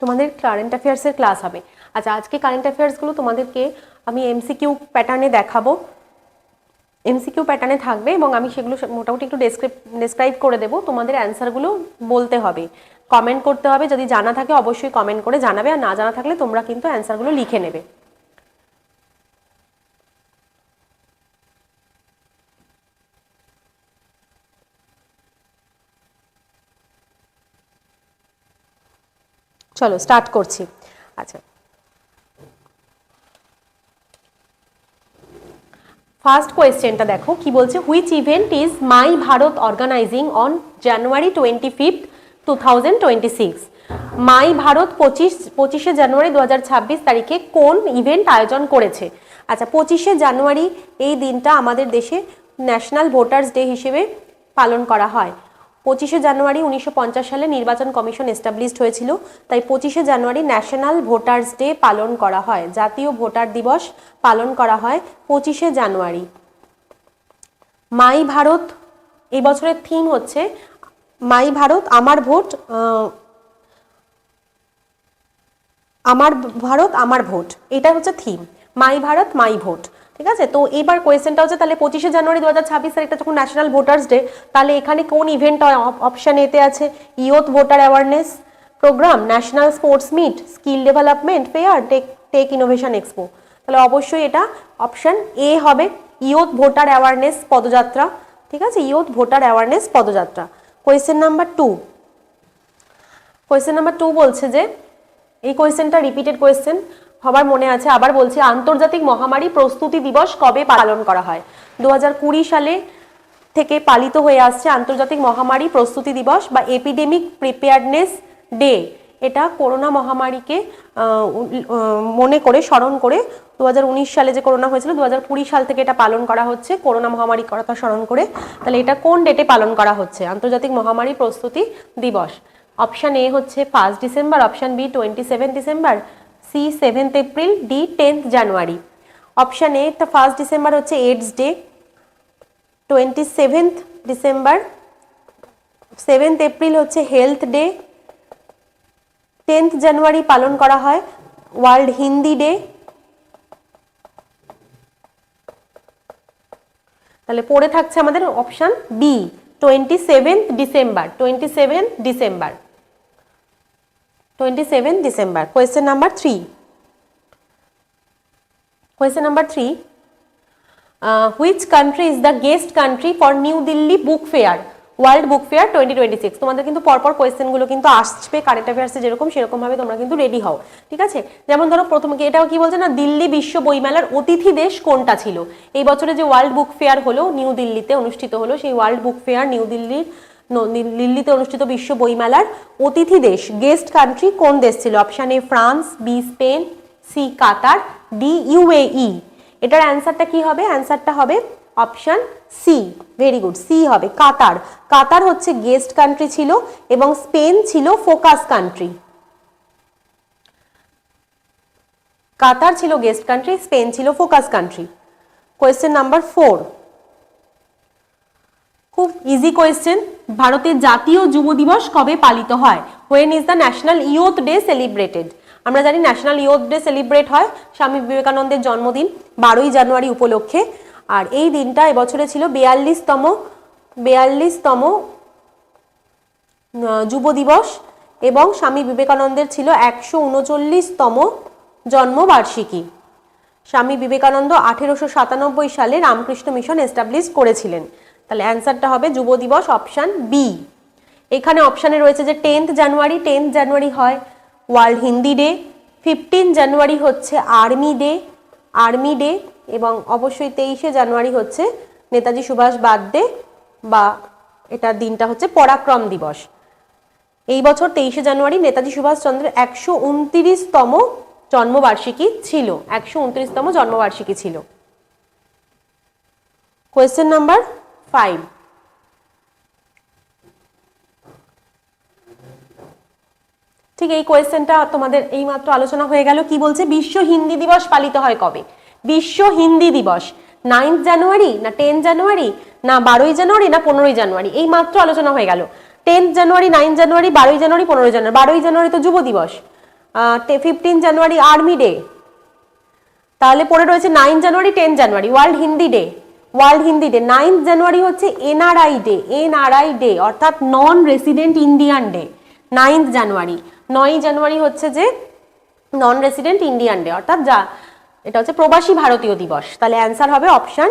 তোমাদের current অ্যাফেয়ার্সের class হবে। আচ্ছা, আজকে কারেন্ট অ্যাফেয়ার্সগুলো তোমাদেরকে আমি এমসিকিউ প্যাটার্নে দেখাবো, এমসিকিউ প্যাটার্নে থাকবে এবং আমি সেগুলো মোটামুটি একটু ডেসক্রাইব করে দেবো। তোমাদের অ্যান্সারগুলো বলতে হবে, কমেন্ট করতে হবে। যদি জানা থাকে অবশ্যই কমেন্ট করে জানাবে, আর না জানা থাকলে তোমরা কিন্তু অ্যান্সারগুলো লিখে নেবে। চলো স্টার্ট করছি। আচ্ছা, ফার্স্ট কোয়েশ্চেনটা দেখো কি বলছে, which event is my Bharat organising on January 25, 2026? My Bharat 25শে জানুয়ারি 2026 তারিখে কোন ইভেন্ট আয়োজন করেছে? আচ্ছা, 25শে জানুয়ারি এই দিনটা আমাদের দেশে ন্যাশনাল ভোটার্স ডে হিসেবে পালন করা হয়। 25শে জানুয়ারি 1950 সালে নির্বাচন কমিশন এস্টাবলিশড হয়েছিল, তাই 25শে জানুয়ারি ন্যাশনাল ভোটার্স ডে পালন করা হয়, জাতীয় ভোটার দিবস পালন করা হয় 25শে জানুয়ারি। মাই ভারত এই বছরের থিম হচ্ছে মাই ভারত আমার ভোট, আমার ভারত আমার ভোট, এটা হচ্ছে থিম, মাই ভারত মাই ভোট। ঠিক আছে, তো এবার কোয়েশ্চেনটা হচ্ছে তাহলে 25শে জানুয়ারি 2026 তারিখটা যখন ন্যাশনাল ভোটার্স ডে, তাহলে এখানে কোন ইভেন্ট অপশন এতে আছে? Youth voter awareness programme, national sports meet, skill development fair, tech innovation expo. তাহলে অবশ্যই এটা অপশন এ হবে, ইয়ুথ ভোটার অ্যাওয়ারনেস পদযাত্রা। ঠিক আছে, ইয়ুথ ভোটার অ্যাওয়ারনেস পদযাত্রা। কোয়েশ্চেন নাম্বার 2, কোয়েশ্চেন নাম্বার 2 বলছে যে, এই কোয়েশ্চেনটা রিপিটেড কোয়েশ্চেন সবার মনে আছে, আবার বলছি, আন্তর্জাতিক মহামারী প্রস্তুতি দিবস কবে পালন করা হয়? 2020 সালে থেকে পালিত হয়ে আসছে আন্তর্জাতিক মহামারী প্রস্তুতি দিবস বা এপিডেমিক প্রিপেয়ারনেস ডে। এটা করোনা মহামারীকে মনে করে, স্মরণ করে 2019 সালে যে করোনা হয়েছিল, 2020 সাল থেকে এটা পালন করা হচ্ছে করোনা মহামারীর কথা স্মরণ করে। তাহলে এটা কোন ডেটে পালন করা হচ্ছে আন্তর্জাতিক মহামারী প্রস্তুতি দিবস? অপশান এ হচ্ছে 1 December, option B 27 December, C 7 April, D 10 January. Option A 1 December হচ্ছে এইডস ডে, 27 ডিসেম্বর, 7 এপ্রিল হচ্ছে হেলথ ডে, 10 জানুয়ারি পালন করা হয় ওয়ার্ল্ড হিন্দি ডে। তাহলে পড়ে থাকছে আমাদের option B 27 December, 27 December, 27 December. Question number 3, question number 3, which country is the guest country for New Delhi book fair, world book fair 2026? তোমাদের কিন্তু পরপর কোয়েশ্চেনগুলো কিন্তু আসবে কারেন্ট অ্যাফেয়ার্সে যেরকম, সেরকম ভাবে তোমরা কিন্তু রেডি হও। ঠিক আছে, যেমন ধরো প্রথমে এটাও কি বলছে না, দিল্লি বিশ্ব বইমেলার অতিথি দেশ কোনটা ছিল? এই বছরে যে ওয়ার্ল্ড বুক ফেয়ার হলো, নিউ দিল্লিতে অনুষ্ঠিত হলো, সেই ওয়ার্ল্ড বুক ফেয়ার দিল্লিতে অনুষ্ঠিত বিশ্ব বইমেলার অতিথি দেশ, গেস্ট কান্ট্রি কোন দেশ ছিল? Option A France, B Spain, C Qatar, D UAE. এটার অ্যান্সারটা কি হবে? অ্যান্সারটা হবে option C, very good, C হবে, কাতার। কাতার হচ্ছে গেস্ট কান্ট্রি ছিল এবং স্পেন ছিল ফোকাস কান্ট্রি। কাতার ছিল গেস্ট কান্ট্রি, স্পেন ছিল ফোকাস কান্ট্রি। কোয়েশ্চেন নাম্বার 4, খুব ইজি কোয়েশ্চেন, ভারতের জাতীয় যুব দিবস কবে পালিত হয়? When is the national youth day celebrated? আমরা জানি ন্যাশনাল ইয়ুথ ডে সেলিব্রেট হয় স্বামী বিবেকানন্দের জন্মদিন 12ই জানুয়ারি উপলক্ষে। আর এই দিনটা এবছরে ছিল 42তম যুব দিবস এবং স্বামী বিবেকানন্দের ছিল 139তম জন্মবার্ষিকী। স্বামী বিবেকানন্দ 1897 সালে রামকৃষ্ণ মিশন এস্টাবলিশ করেছিলেন। তাহলে অ্যান্সারটা হবে যুব দিবস, অপশান বি। এখানে অপশানে রয়েছে যে 10 জানুয়ারি, 10 জানুয়ারি হয় ওয়ার্ল্ড হিন্দি ডে, 15 জানুয়ারি হচ্ছে আর্মি ডে এবং অবশ্যই 23শে জানুয়ারি হচ্ছে নেতাজি সুভাষ বার্থডে বা এটার দিনটা হচ্ছে পরাক্রম দিবস। এই বছর 23শে জানুয়ারি নেতাজি সুভাষচন্দ্রের 129তম জন্মবার্ষিকী ছিল, 129তম জন্মবার্ষিকী ছিল। কোয়েশ্চেন নাম্বার 5, ঠিক এই কোয়েশ্চেনটা তোমাদের এইমাত্র আলোচনা হয়ে গেল। কি বলছে, বিশ্ব হিন্দি দিবস পালিত হয় কবে? বিশ্ব হিন্দি দিবস 9 জানুয়ারি না 10 জানুয়ারি না 12ই জানুয়ারি না 15ই জানুয়ারি? এই মাত্র আলোচনা হয়ে গেল। 10 জানুয়ারি, 9 জানুয়ারি, 12ই জানুয়ারি, 15ই জানুয়ারি। 12ই জানুয়ারি তো যুব দিবস, 15 জানুয়ারি আর্মি ডে, তাহলে পরে রয়েছে 9 জানুয়ারি 10 জানুয়ারি world Hindi day, world Hindi day. 9 জানুয়ারি হচ্ছে এনআরআই ডে, এনআরআই ডে অর্থাৎ নন রেসিডেন্ট ইন্ডিয়ান ডে। 9 জানুয়ারি, 9 জানুয়ারি হচ্ছে যে নন রেসিডেন্ট ইন্ডিয়ান ডে অর্থাৎ যা এটা হচ্ছে প্রবাসী ভারতীয় দিবস। তাহলে অ্যান্সার হবে অপশন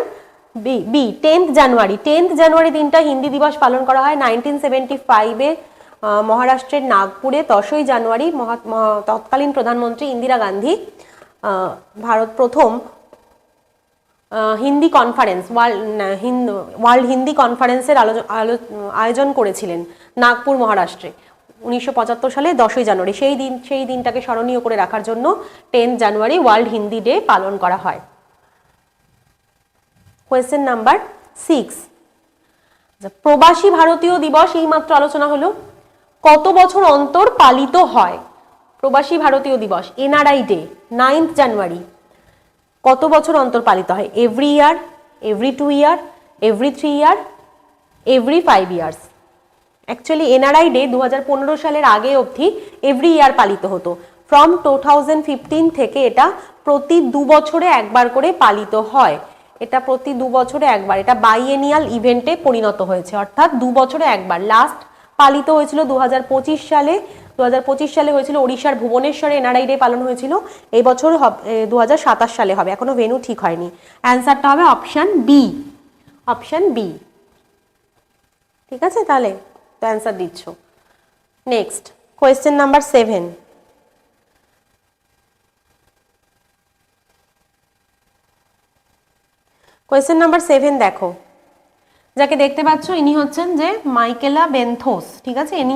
বি বি 10th জানুয়ারি। 10th জানুয়ারি দিনটা হিন্দি দিবস পালন করা হয় 1975-এ মহারাষ্ট্রের নাগপুরে। 10ই জানুয়ারি তৎকালীন প্রধানমন্ত্রী ইন্দিরা গান্ধী ভারত প্রথম হিন্দি কনফারেন্স ওয়ার্ল্ড হিন্দি কনফারেন্সের আয়োজন করেছিলেন নাগপুর মহারাষ্ট্রে 1975 সালে 10ই জানুয়ারি। সেই দিনটাকে স্মরণীয় করে রাখার জন্য 10 জানুয়ারি ওয়ার্ল্ড হিন্দি ডে পালন করা হয়। কোয়েশ্চেন নাম্বার 6, প্রবাসী ভারতীয় দিবস এইমাত্র আলোচনা হলো, কত বছর অন্তর পালিত হয় প্রবাসী ভারতীয় দিবস এনআরআই ডে 9th জানুয়ারি, কত বছর অন্তর পালিত হয়? Every year, every 2 year, every 3 year, every 5 years. Actually NRI day 2015 সালের আগে অবধি এভরি ইয়ার পালিত হতো। ফ্রম 2015 থেকে এটা প্রতি 2 বছরে একবার করে পালিত হয়। এটা প্রতি 2 বছরে একবার, এটা বাইএনিয়াল ইভেন্টে পরিণত হয়েছে অর্থাৎ 2 বছরে একবার। লাস্ট পালিত হয়েছিল 2025 সালে। 2025 সালে হয়েছিল ওড়িশার ভুবনেশ্বরে এনআরআই ডে পালন হয়েছিল। এই বছর 2027 সালে হবে, এখনো ভেন্যু ঠিক হয়নি। অ্যান্সারটা হবে অপশন বি, অপশন বি। ঠিক আছে, তাহলে তো অ্যান্সার দিচ্ছ। Next question number 7, question number 7 দেখো, যাকে দেখতে পাচ্ছ ইনি হচ্ছেন যে মাইকেলা বেনথোস। ঠিক আছে, ইনি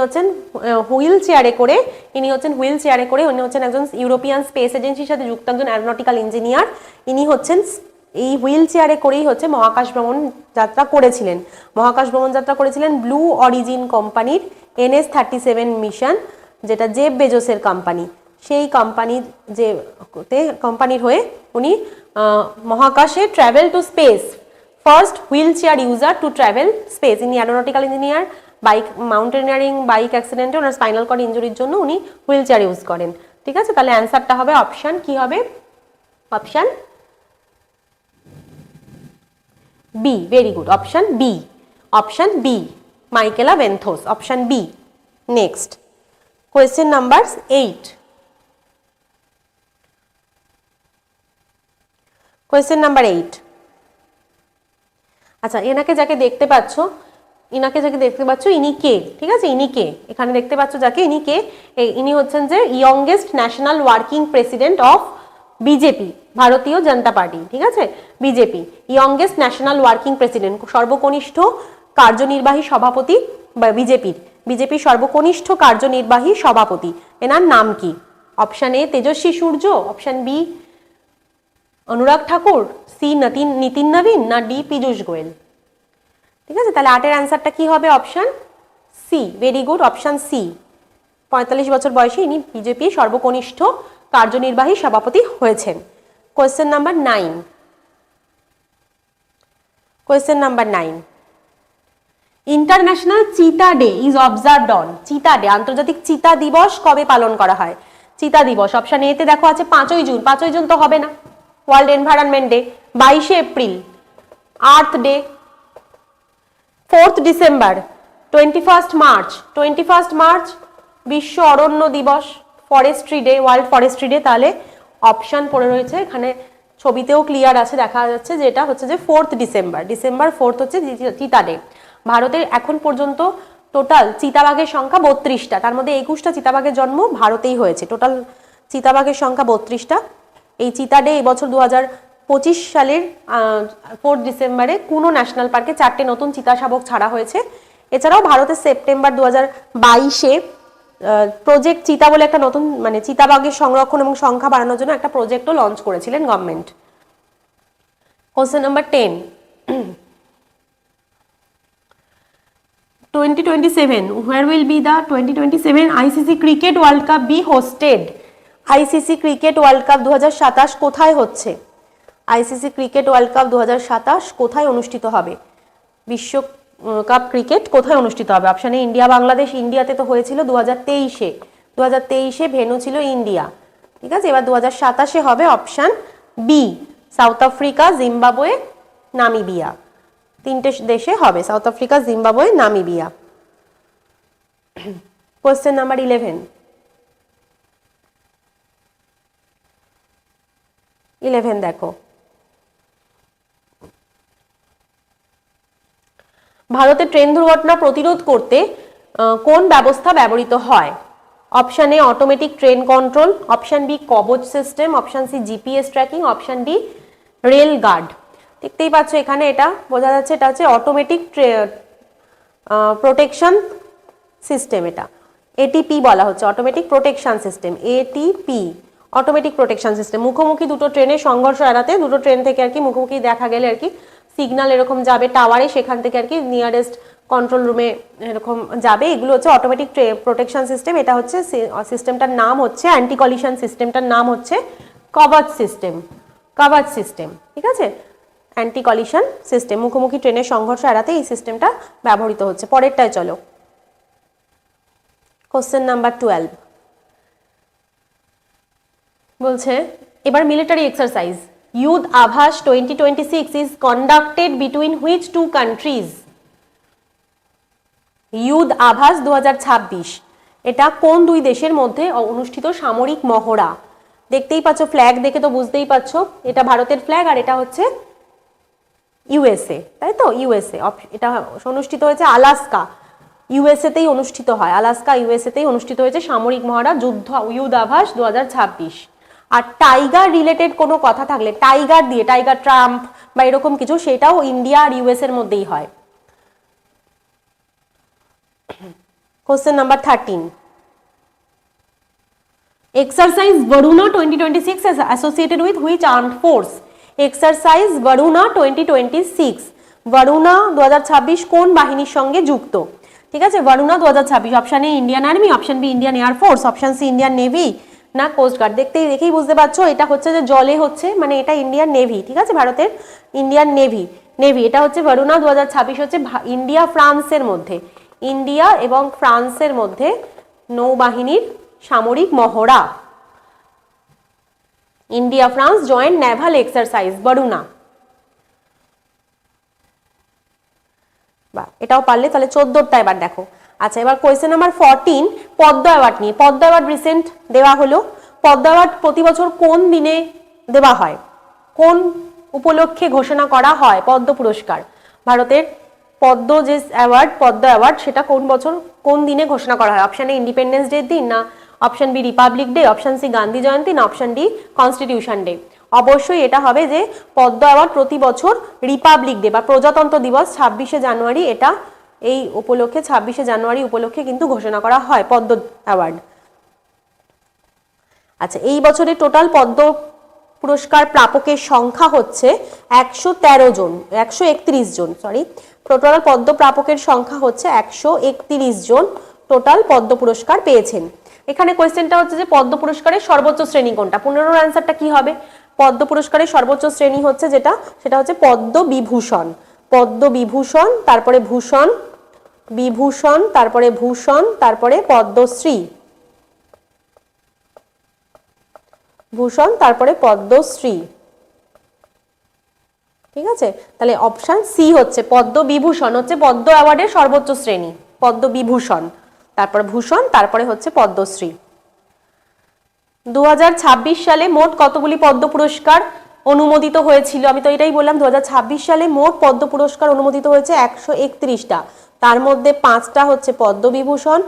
হচ্ছেন হুইল চেয়ারে করে, ইনি হচ্ছেন একজন ইউরোপিয়ান স্পেস এজেন্সির সাথে যুক্ত একজন অ্যারোনটিক্যাল ইঞ্জিনিয়ার। ইনি হচ্ছেন এই হুইল চেয়ারে করেই হচ্ছে মহাকাশ ভ্রমণ যাত্রা করেছিলেন ব্লু অরিজিন কোম্পানির NS-37 মিশন, যেটা জেফ বেজোসের কোম্পানি। সেই কোম্পানির হয়ে উনি মহাকাশে travel to space, first wheel chair user to travel space. ইনি অ্যারোনটিক্যাল ইঞ্জিনিয়ার, মাউন্টেনিয়ারিং বাইক অ্যাক্সিডেন্টে ওনার স্পাইনাল কর্ড ইনজুরির জন্য উনি হুইল চেয়ার ইউজ করেন। ঠিক আছে, তাহলে অ্যান্সারটা হবে অপশন কি হবে? Option B. Very good, option B, option B, Michaela Benthos, option B. Next question number 8, question number 8। আচ্ছা, যাকে দেখতে পাচ্ছ ইনি কে? ঠিক আছে, ইনি কে? এখানে দেখতে পাচ্ছ যাকে, ইনি কে? ইনি হচ্ছেন যে youngest national working president of BJP, Bharatiya Janata Party. ঠিক আছে, BJP youngest national working president, সর্বকনিষ্ঠ কার্যনির্বাহী সভাপতি বিজেপির সর্বকনিষ্ঠ কার্যনির্বাহী সভাপতি। এনার নাম কি? Option A Tejasvi Surya, option B Anurag Thakur, C Nitin Nabin, না ডি পীযূষ গোয়েল। ঠিক আছে, তাহলে 8 এর অ্যান্সারটা কি হবে? Option C. Very good, option C. 45 বছর বয়সে ইনি বিজেপির সর্বকনিষ্ঠ কার্যনির্বাহী সভাপতি হয়েছেন। Question number 9, question number 9, international cheetah day is observed on. Cheetah day, আন্তর্জাতিক চিতা দিবস কবে পালন করা হয়? চিতা দিবস অপশন এ তে দেখো আছে 5ই জুন। 5ই জুন তো হবে না, ওয়ার্ল্ড এনভায়রনমেন্ট ডে। 22শে April earth day, 4th December, 21st March বিশ্ব অরণ্য দিবস, forestry day, world forestry day. তাহলে অপশন পড়ে রয়েছে এখানে, ছবিতেও ক্লিয়ার আছে, দেখা যাচ্ছে যে এটা হচ্ছে যে 4th ডিসেম্বর। ডিসেম্বর 4 হচ্ছে চিতা ডে। ভারতের এখন পর্যন্ত টোটাল চিতাবাঘের সংখ্যা 32টা, তার মধ্যে 21টা চিতাবাঘের জন্ম ভারতেই হয়েছে। টোটাল চিতাবাঘের সংখ্যা 32টা। এই চিতা ডে এবছর 2025 সালের 4 ডিসেম্বরে কুনো ন্যাশনাল পার্কে 4টে নতুন চিতা শাবক ছাড়া হয়েছে। এছাড়াও ভারতের সেপ্টেম্বর 2022-এ প্রজেক্ট চিতা বলে একটা নতুন চিতাবাঘের সংরক্ষণ এবং সংখ্যা বাড়ানোর জন্য একটা প্রজেক্টও লঞ্চ করেছিলেন government. Question number 10, 2027, where will be the 2027 ICC Cricket World Cup be hosted? ICC Cricket World Cup 2027 কোথায় হচ্ছে? ICC Cricket World Cup 2027 কোথায় অনুষ্ঠিত হবে? বিশ্বকাপ ক্রিকেট কোথায় অনুষ্ঠিত হবে? Option A India Bangladesh. ইন্ডিয়াতে তো হয়েছিল 2023-এ, 2023-এ ভেন্যু ছিল ইন্ডিয়া। ঠিক আছে, এবার 2027-এ হবে option B, South Africa, Zimbabwe, Namibia. 3টে দেশে হবে, South Africa, Zimbabwe, Namibia. Question number 11 দেখো, ভারতে ট্রেন দুর্ঘটনা প্রতিরোধ করতে কোন ব্যবস্থা ব্যবহৃত হয়? Option A automatic train control, option B Kavach system, option C GPS tracking, option D rail guard. দেখতেই পাচ্ছ এখানে এটা বোঝা যাচ্ছে, এটা হচ্ছে অটোমেটিক প্রোটেকশন সিস্টেম। এটা এটিপি বলা হচ্ছে, automatic protection system, ATP, automatic protection system. মুখোমুখি দুটো ট্রেনের সংঘর্ষ এড়াতে দুটো ট্রেন থেকে আর কি মুখোমুখি দেখা গেলে আর কি সিগন্যাল এরকম যাবে টাওয়ারে, সেখান থেকে আর কি নিয়ারেস্ট কন্ট্রোল রুমে এরকম যাবে। এগুলো হচ্ছে অটোমেটিক প্রোটেকশন সিস্টেম। এটা হচ্ছে সিস্টেমটার নাম হচ্ছে, অ্যান্টি কলিশন সিস্টেমটার নাম হচ্ছে কবচ সিস্টেম, কবচ সিস্টেম। ঠিক আছে, অ্যান্টি কলিশন সিস্টেম, মুখোমুখি ট্রেনের সংঘর্ষ এড়াতে এই সিস্টেমটা ব্যবহৃত হচ্ছে। পরেরটায় চলো, কোশ্চেন নাম্বার 12 বলছে এবার military exercise, youth Abhyas 2026 is conducted between which two countries? Youth Abhyas 2026 এটা কোন দুই দেশের মধ্যে অনুষ্ঠিত সামরিক মহড়া? দেখতেই পাচ্ছ, ফ্ল্যাগ দেখে তো বুঝতেই পারছো এটা ভারতের ফ্ল্যাগ আর এটা হচ্ছে ইউএসএ, তাই তো? ইউএসএ। এটা অনুষ্ঠিত হয়েছে আলাস্কা, ইউএসএ তেই অনুষ্ঠিত হয়, আলাস্কা ইউএসএ তেই অনুষ্ঠিত হয়েছে সামরিক মহড়া যুদ্ধ ইউথ আভাস 2026। আর টাইগার রিলেটেড কোনো কথা থাকলে, টাইগার দিয়ে, টাইগার ট্রাম্প বা এরকম কিছু, সেটাও ইন্ডিয়া আর ইউএস এর মধ্যেই হয়। Question number 13, exercise Varuna 2026 is associated with which armed force? Exercise Varuna 2026, Varuna 2026 কোন বাহিনীর সঙ্গে যুক্ত? ঠিক আছে, Varuna 2026, option A Indian army, option B Indian air force, option C Indian navy না কোস্ট গার্ড। দেখেই বুঝতে পারছো এটা হচ্ছে যে জলে হচ্ছে, মানে এটা ইন্ডিয়ান নেভি। ঠিক আছে, ভারতের ইন্ডিয়ান নেভি, এটা হচ্ছে বরুণা 2026 হচ্ছে ইন্ডিয়া ফ্রান্সের মধ্যে, ইন্ডিয়া এবং ফ্রান্সের মধ্যে নৌবাহিনীর সামরিক মহড়া, India France joint Naval exercise Baruna. বা এটাও পারলে, তাহলে 14টা এবার দেখো। আচ্ছা, এবার কোয়েশ্চেন নাম্বার 14 পদ্ম অ্যাওয়ার্ড নিয়ে। পদ্ম অ্যাওয়ার্ড রিসেন্ট দেওয়া হলো। পদ্ম অ্যাওয়ার্ড প্রতি বছর কোন দিনে দেওয়া হয়? কোন উপলক্ষে ঘোষণা করা হয় পদ্ম পুরস্কার? ভারতের পদ্ম যে অ্যাওয়ার্ড, পদ্ম অ্যাওয়ার্ড, সেটা কোন বছর কোন দিনে ঘোষণা করা হয়? অপশন এ ইন্ডিপেন্ডেন্স ডে দিন, না option B republic day, option C Gandhi Jayanti, না অপশন ডি কনস্টিটিউশন ডে। অবশ্যই এটা হবে যে পদ্ম অ্যাওয়ার্ড প্রতি বছর রিপাবলিক ডে বা প্রজাতন্ত্র দিবস 26শে জানুয়ারি, এটা এই উপলক্ষে 26শে জানুয়ারি উপলক্ষে কিন্তু ঘোষণা করা হয় পদ্ম অ্যাওয়ার্ড। আচ্ছা, এই বছরে টোটাল পদ্ম পুরস্কার প্রাপকের সংখ্যা হচ্ছে 113 জন, 131 জন, সরি, টোটাল পদ্ম প্রাপকের সংখ্যা হচ্ছে 131 জন টোটাল পদ্ম পুরস্কার পেয়েছেন। এখানে কোয়েশ্চেনটা হচ্ছে যে পদ্ম পুরস্কারের সর্বোচ্চ শ্রেণী কোনটা? 15 অ্যান্সারটা কি হবে? পদ্ম পুরস্কারের সর্বোচ্চ শ্রেণী হচ্ছে যেটা, সেটা হচ্ছে পদ্ম বিভূষণ, পদ্ম বিভূষণ, তারপরে ভূষণ, বিভূষণ, তারপরে ভূষণ, তারপরে পদ্মশ্রী, ভূষণ, তারপরে পদ্মশ্রী। ঠিক আছে, তাহলে অপশন সি হচ্ছে পদ্ম বিভূষণ, হচ্ছে পদ্ম অ্যাওয়ার্ডের সর্বোচ্চ শ্রেণী, পদ্ম বিভূষণ, তারপরে ভূষণ, তারপরে হচ্ছে পদ্মশ্রী। 2026 সালে মোট কতগুলি পদ্ম পুরস্কার অনুমোদিত হয়েছিল? আমি তো এটাই বললাম, 2026 সালে মোট পদ্ম পুরস্কার অনুমোদিত হয়েছে 131টা, তার মধ্যে 5টা হচ্ছে পদ্মবিভূষণ,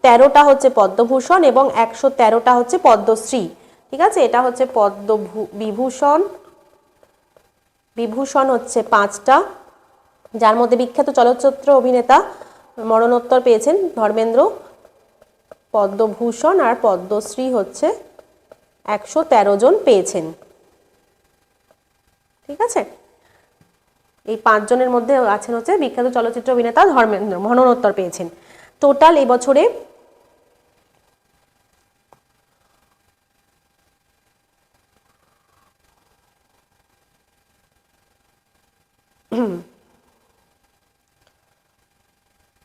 13টা হচ্ছে পদ্মভূষণ এবং 113টা হচ্ছে পদ্মশ্রী। ঠিক আছে, এটা হচ্ছে বিভূষণ, বিভূষণ হচ্ছে 5টা, যার মধ্যে বিখ্যাত চলচ্চিত্র অভিনেতা মরণোত্তর পেয়েছেন ধর্মেন্দ্র। পদ্মভূষণ আর পদ্মশ্রী হচ্ছে 113 জন পেয়েছেন। ঠিক আছে, এই 5 জনের মধ্যে আছেন হচ্ছে বিখ্যাত চলচ্চিত্র অভিনেতা ধর্মেন্দ্র, মরণোত্তর পেয়েছেন। টোটাল এবছরে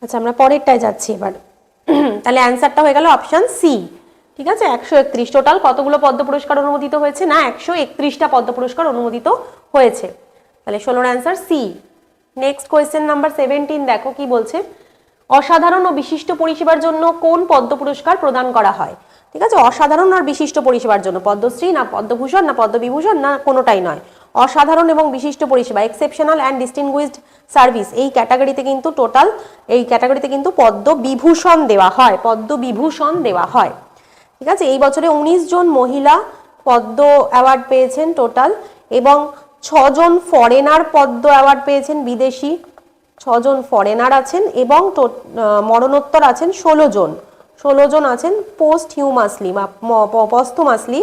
আচ্ছা, আমরা পরেরটায় যাচ্ছি এবার। তাহলে অ্যান্সারটা হয়ে গেল অপশন সি, ঠিক আছে, 131। টোটাল কতগুলো পদ্ম পুরস্কার অনুমোদিত হয়েছে? না, 131টা পদ্ম পুরস্কার অনুমোদিত হয়েছে। তাহলে 16 answer C. Next question number 17 দেখো কি বলছে। অসাধারণ ও বিশিষ্ট পরিষেবার জন্য কোন পদ্ম পুরস্কার প্রদান করা হয়? ঠিক আছে, অসাধারণ আর বিশিষ্ট পরিষেবার জন্য পদ্মশ্রী না পদ্মভূষণ না পদ্মবিভূষণ না কোনোটাই নয়, অসাধারণ এবং বিশিষ্ট পরিষেবা, এক্সেপশনাল অ্যান্ড ডিস্টিংগুইশড সার্ভিস, এই ক্যাটাগরিতে কিন্তু টোটাল এই ক্যাটাগরিতে কিন্তু পদ্মবিভূষণ দেওয়া হয়, পদ্মবিভূষণ দেওয়া হয়। ঠিক আছে, এই বছরে 19 জন মহিলা পদ্ম অ্যাওয়ার্ড পেয়েছেন টোটাল, এবং 6 জন ফরেনার পদ্ম অ্যাওয়ার্ড পেয়েছেন, বিদেশি 6 জন ফরেনার আছেন, এবং মরণোত্তর আছেন 16 জন, 16 জন আছেন পোস্ট হিউমাসলি বা পস্থমাসলি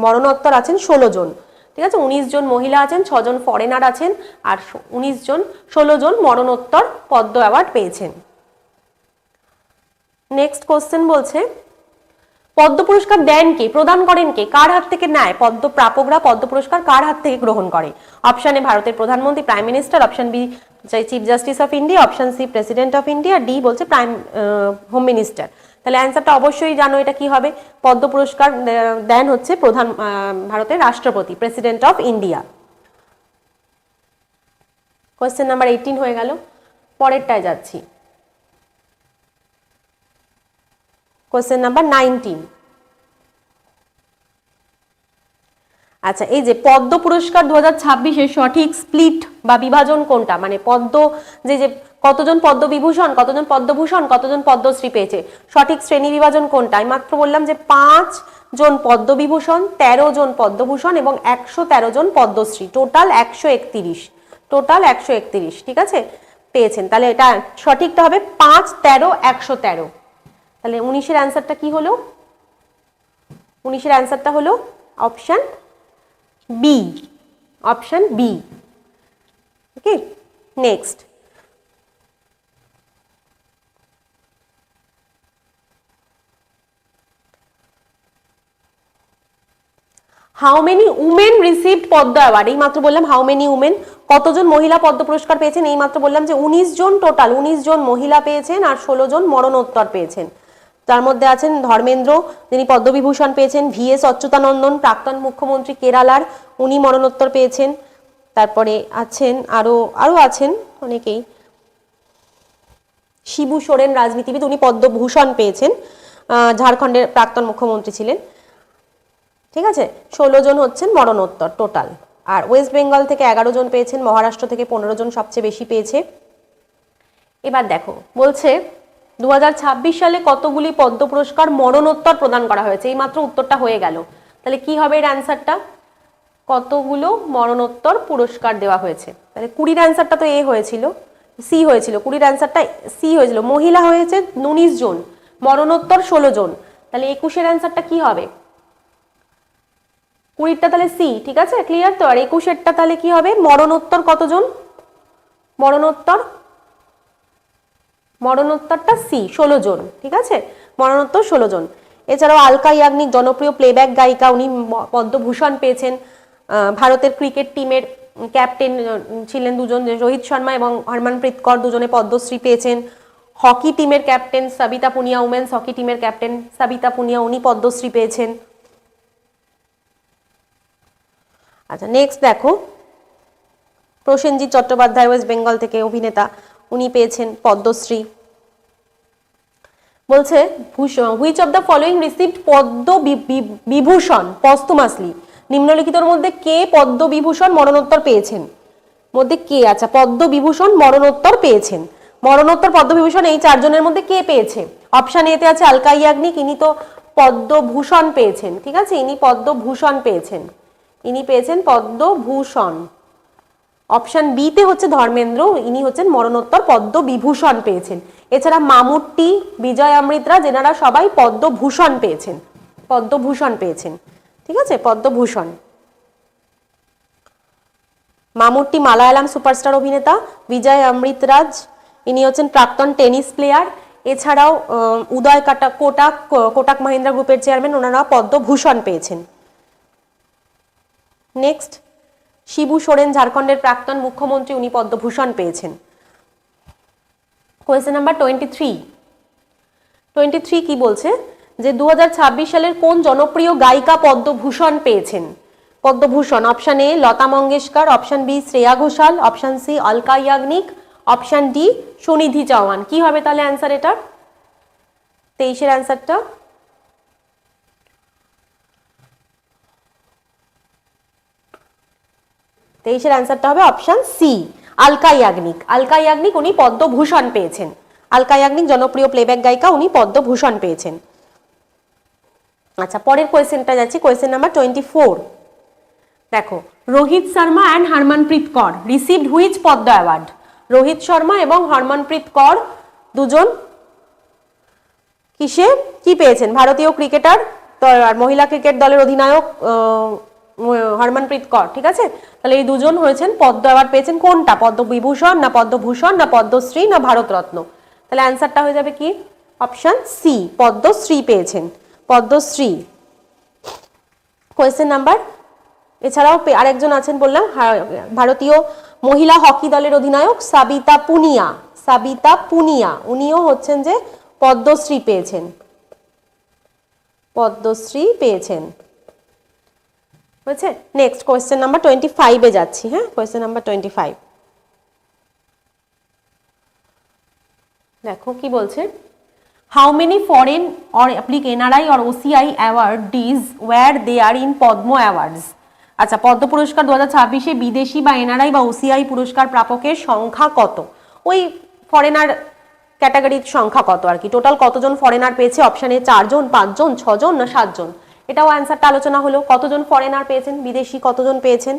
মরণোত্তর আছেন 16 জন। ঠিক আছে, 19 জন মহিলা আছেন, 6 জন ফরেনার আছেন, আর 16 জন মরণোত্তর পদ্ম অ্যাওয়ার্ড পেয়েছেন। নেক্সট কোশ্চেন বলছে, পদ্ম পুরস্কার দেন কে, প্রদান করেন কে, কার হাত থেকে নেয়? পদ্ম প্রাপকরা পদ্ম পুরস্কার কার হাত থেকে গ্রহণ করে? অপশন এ ভারতের প্রধানমন্ত্রী, prime minister, option B chief justice of India, option C president of India, D বলছে হোম মিনিস্টার। তাহলে অ্যান্সারটা অবশ্যই জানো, এটা কি হবে? পদ্ম পুরস্কার দেন হচ্ছে ভারতের রাষ্ট্রপতি, president of India. Question number 18 হয়ে গেল, পরেরটায় যাচ্ছি। Question number 19। আচ্ছা, এই যে পদ্ম পুরস্কার 2026-এর সঠিক স্প্লিট বা বিভাজন কোনটা? মানে পদ্ম যে কতজন পদ্মবিভূষণ, কতজন পদ্মভূষণ, কতজন পদ্মশ্রী পেয়েছে, সঠিক শ্রেণী বিভাজন কোনটা? আমি মাত্র বললাম যে 5 জন পদ্মবিভূষণ, 13 জন পদ্মভূষণ এবং 113 জন পদ্মশ্রী, টোটাল 131, টোটাল 131, ঠিক আছে, পেয়েছেন। তাহলে এটা সঠিকটা হবে 5, 13, 113। তাহলে 19-এর অ্যান্সারটা কি হলো? 19-এর অ্যান্সারটা হলো option B, option B. Okay, next. How many women received Padma award? এই মাত্র বললাম হাউ মেনি উমেন। কতজন মহিলা পদ্ম পুরস্কার পেয়েছেন? এই মাত্র বললাম যে 19 জন, টোটাল 19 জন মহিলা পেয়েছেন আর 16 জন মরণোত্তর পেয়েছেন। তার মধ্যে আছেন ধর্মেন্দ্র, যিনি পদ্মবিভূষণ পেয়েছেন, VS অচ্যুতানন্দন, প্রাক্তন মুখ্যমন্ত্রী কেরালার, উনি মরণোত্তর পেয়েছেন। তারপরে আছেন আরো আছেন অনেকেই, শিবু সোরেন রাজনীতিবিদ, উনি পদ্মভূষণ পেয়েছেন, ঝাড়খণ্ডের প্রাক্তন মুখ্যমন্ত্রী ছিলেন। ঠিক আছে, 16 জন হচ্ছেন মরণোত্তর টোটাল। আর ওয়েস্ট বেঙ্গল থেকে 11 জন পেয়েছেন, মহারাষ্ট্র থেকে 15 জন সবচেয়ে বেশি পেয়েছে। এবার দেখো বলছে 2026 সালে কতগুলি পদ্ম পুরস্কার মরণোত্তর প্রদান করা হয়েছে? এই মাত্র উত্তরটা হয়ে গেল। তাহলে কি হবে এর অ্যান্সারটা? কতগুলো মরণোত্তর পুরস্কার দেওয়া হয়েছে? তাহলে 20-এর অ্যান্সারটা তো এ হয়েছিল, সি হয়েছিল, 20-এর অ্যান্সারটা সি হয়েছিল। মহিলা হয়েছে 19 জন, মরণোত্তর 16 জন। তাহলে 21-এর অ্যান্সারটা কি হবে? 20টা তাহলে সি, ঠিক আছে, ক্লিয়ার তো। আর 21-এরটা তাহলে কি হবে? মরণোত্তর কতজন? মরণোত্তরটা সি, 16 জন, ঠিক আছে, মরণোত্তর 16 জন। এছাড়াও আলকা ইয়াগনিক, জনপ্রিয় প্লেব্যাক গায়িকা, উনি পদ্মভূষণ পেয়েছেন। ভারতের ক্রিকেট টিমের ক্যাপ্টেন ছিলেন দুজন, রোহিত শর্মা এবং হরমনপ্রীত কৌর, দুজনে পদ্মশ্রী পেয়েছেন। হকি টিমের captain Savita Punia, women's hockey টিমের ক্যাপ্টেন সবিতা পুনিয়া, উনি পদ্মশ্রী পেয়েছেন। আচ্ছা, নেক্সট দেখো, প্রসেনজিৎ চট্টোপাধ্যায়, ওয়েস্ট বেঙ্গল থেকে অভিনেতা, উনি পেয়েছেন পদ্মশ্রী। বলছে which of the following received Padma Vibhushan পস্থুমাসলি? নিম্নলিখিতর মধ্যে কে পদ্ম বিভূষণ মরণোত্তর পেয়েছেন? মধ্যে কে? আচ্ছা, পদ্ম বিভূষণ মরণোত্তর পেয়েছেন, মরণোত্তর পদ্মবিভূষণ এই 4 জনের মধ্যে কে পেয়েছে? অপশন এতে আছে আলকা ইয়াগনিক, ইনি তো পদ্মভূষণ পেয়েছেন, ঠিক আছে, ইনি পদ্মভূষণ পেয়েছেন, ইনি পেয়েছেন পদ্মভূষণ। অপশন বি তে হচ্ছে ধর্মেন্দ্র, ইনি হচ্ছেন মরণোত্তর পদ্মবিভূষণ পেয়েছেন। এছাড়া মামুট্টি, বিজয় অমৃতরা, যেনারা সবাই পদ্মভূষণ পেয়েছেন, পদ্মভূষণ পেয়েছেন, ঠিক আছে, পদ্মভূষণ। মামুট্টি মালায়ালাম সুপারস্টার অভিনেতা, বিজয় অমৃতরাজ ইনি হচ্ছেন প্রাক্তন টেনিস প্লেয়ার। এছাড়াও উদয় কোটাক মহিন্দ্রা গ্রুপের চেয়ারম্যান, ওনারা পদ্মভূষণ পেয়েছেন। নেক্সট, শিবু সোরেন, ঝাড়খণ্ডের প্রাক্তন মুখ্যমন্ত্রী, উনি পদ্মভূষণ পেয়েছেন। Question number 23। 23 কি বলছে যে 2026 সালের কোন জনপ্রিয় গায়িকা পদ্মভূষণ পেয়েছেন? Padmabhushan option A Lata Mangeshkar, option B Shreya Ghoshal, option C Alka Yagnik, option D Sunidhi Chauhan. কি হবে তাহলে অ্যান্সার এটা? 23 অ্যান্সারটা অ্যান্সারটা হবে অপশন সি অলকা ইয়াগনিক। অলকা ইয়াগনিক উনি পদ্মভূষণ পেয়েছেন। অলকা ইয়াগনিক জনপ্রিয় প্লেব্যাক গায়িকা, উনি পদ্মভূষণ পেয়েছেন। আচ্ছা পরের কোয়েশ্চেনটা যাচ্ছি, কোয়েশ্চেন নাম্বার 24। দেখো, রোহিত শর্মা অ্যান্ড হরমনপ্রীত কর রিসিভড হুইচ পদ্ম অ্যাওয়ার্ড? রোহিত শর্মা এবং হরমনপ্রীত কর দুজন কিসে কি পেয়েছেন? ভারতীয় ক্রিকেটার আর মহিলা ক্রিকেট দলের অধিনায়ক হরমনপ্রীত কর, ঠিক আছে? তাহলে এই দুজন হয়েছেন পদ্ম অ্যাওয়ার্ড পেয়েছেন। কোনটা? পদ্মবিভূষণ না পদ্মভূষণ না পদ্মশ্রী না ভারতরত্ন? তাহলে অ্যান্সারটা হয়ে যাবে কি? অপশন সি পদ্মশ্রী পেয়েছেন, পদ্মশ্রী। কোয়েশ্চেন নাম্বার, এছাড়াও আরেকজন আছেন বললাম, ভারতীয় মহিলা হকি দলের অধিনায়ক সাবিতা পুনিয়া। সাবিতা পুনিয়া উনিও হচ্ছেন যে পদ্মশ্রী পেয়েছেন, পদ্মশ্রী পেয়েছেন। বুঝছে? নেক্সট কোয়েশ্চেন নাম্বার 25 এ যাচ্ছি। হ্যাঁ, কোয়েশ্চেন নাম্বার 25। দেখো কি বলছে, how many foreign or applic NRI or OCI awardees were there in পদ্ম অ্যাওয়ার্ডস? আচ্ছা, পদ্ম পুরস্কার 2026-এ বিদেশি বা এনআরআই বা ওসিআই পুরস্কার প্রাপকের সংখ্যা কত? ওই ফরেনার ক্যাটাগরির সংখ্যা কত আর কি, টোটাল কতজন ফরেনার পেয়েছে? অপশানে 4 জন, 5 জন, 6 জন না 7 জন? এটাও অ্যান্সারটা আলোচনা হলো, কতজন ফরেনার পেয়েছেন, বিদেশি কতজন পেয়েছেন।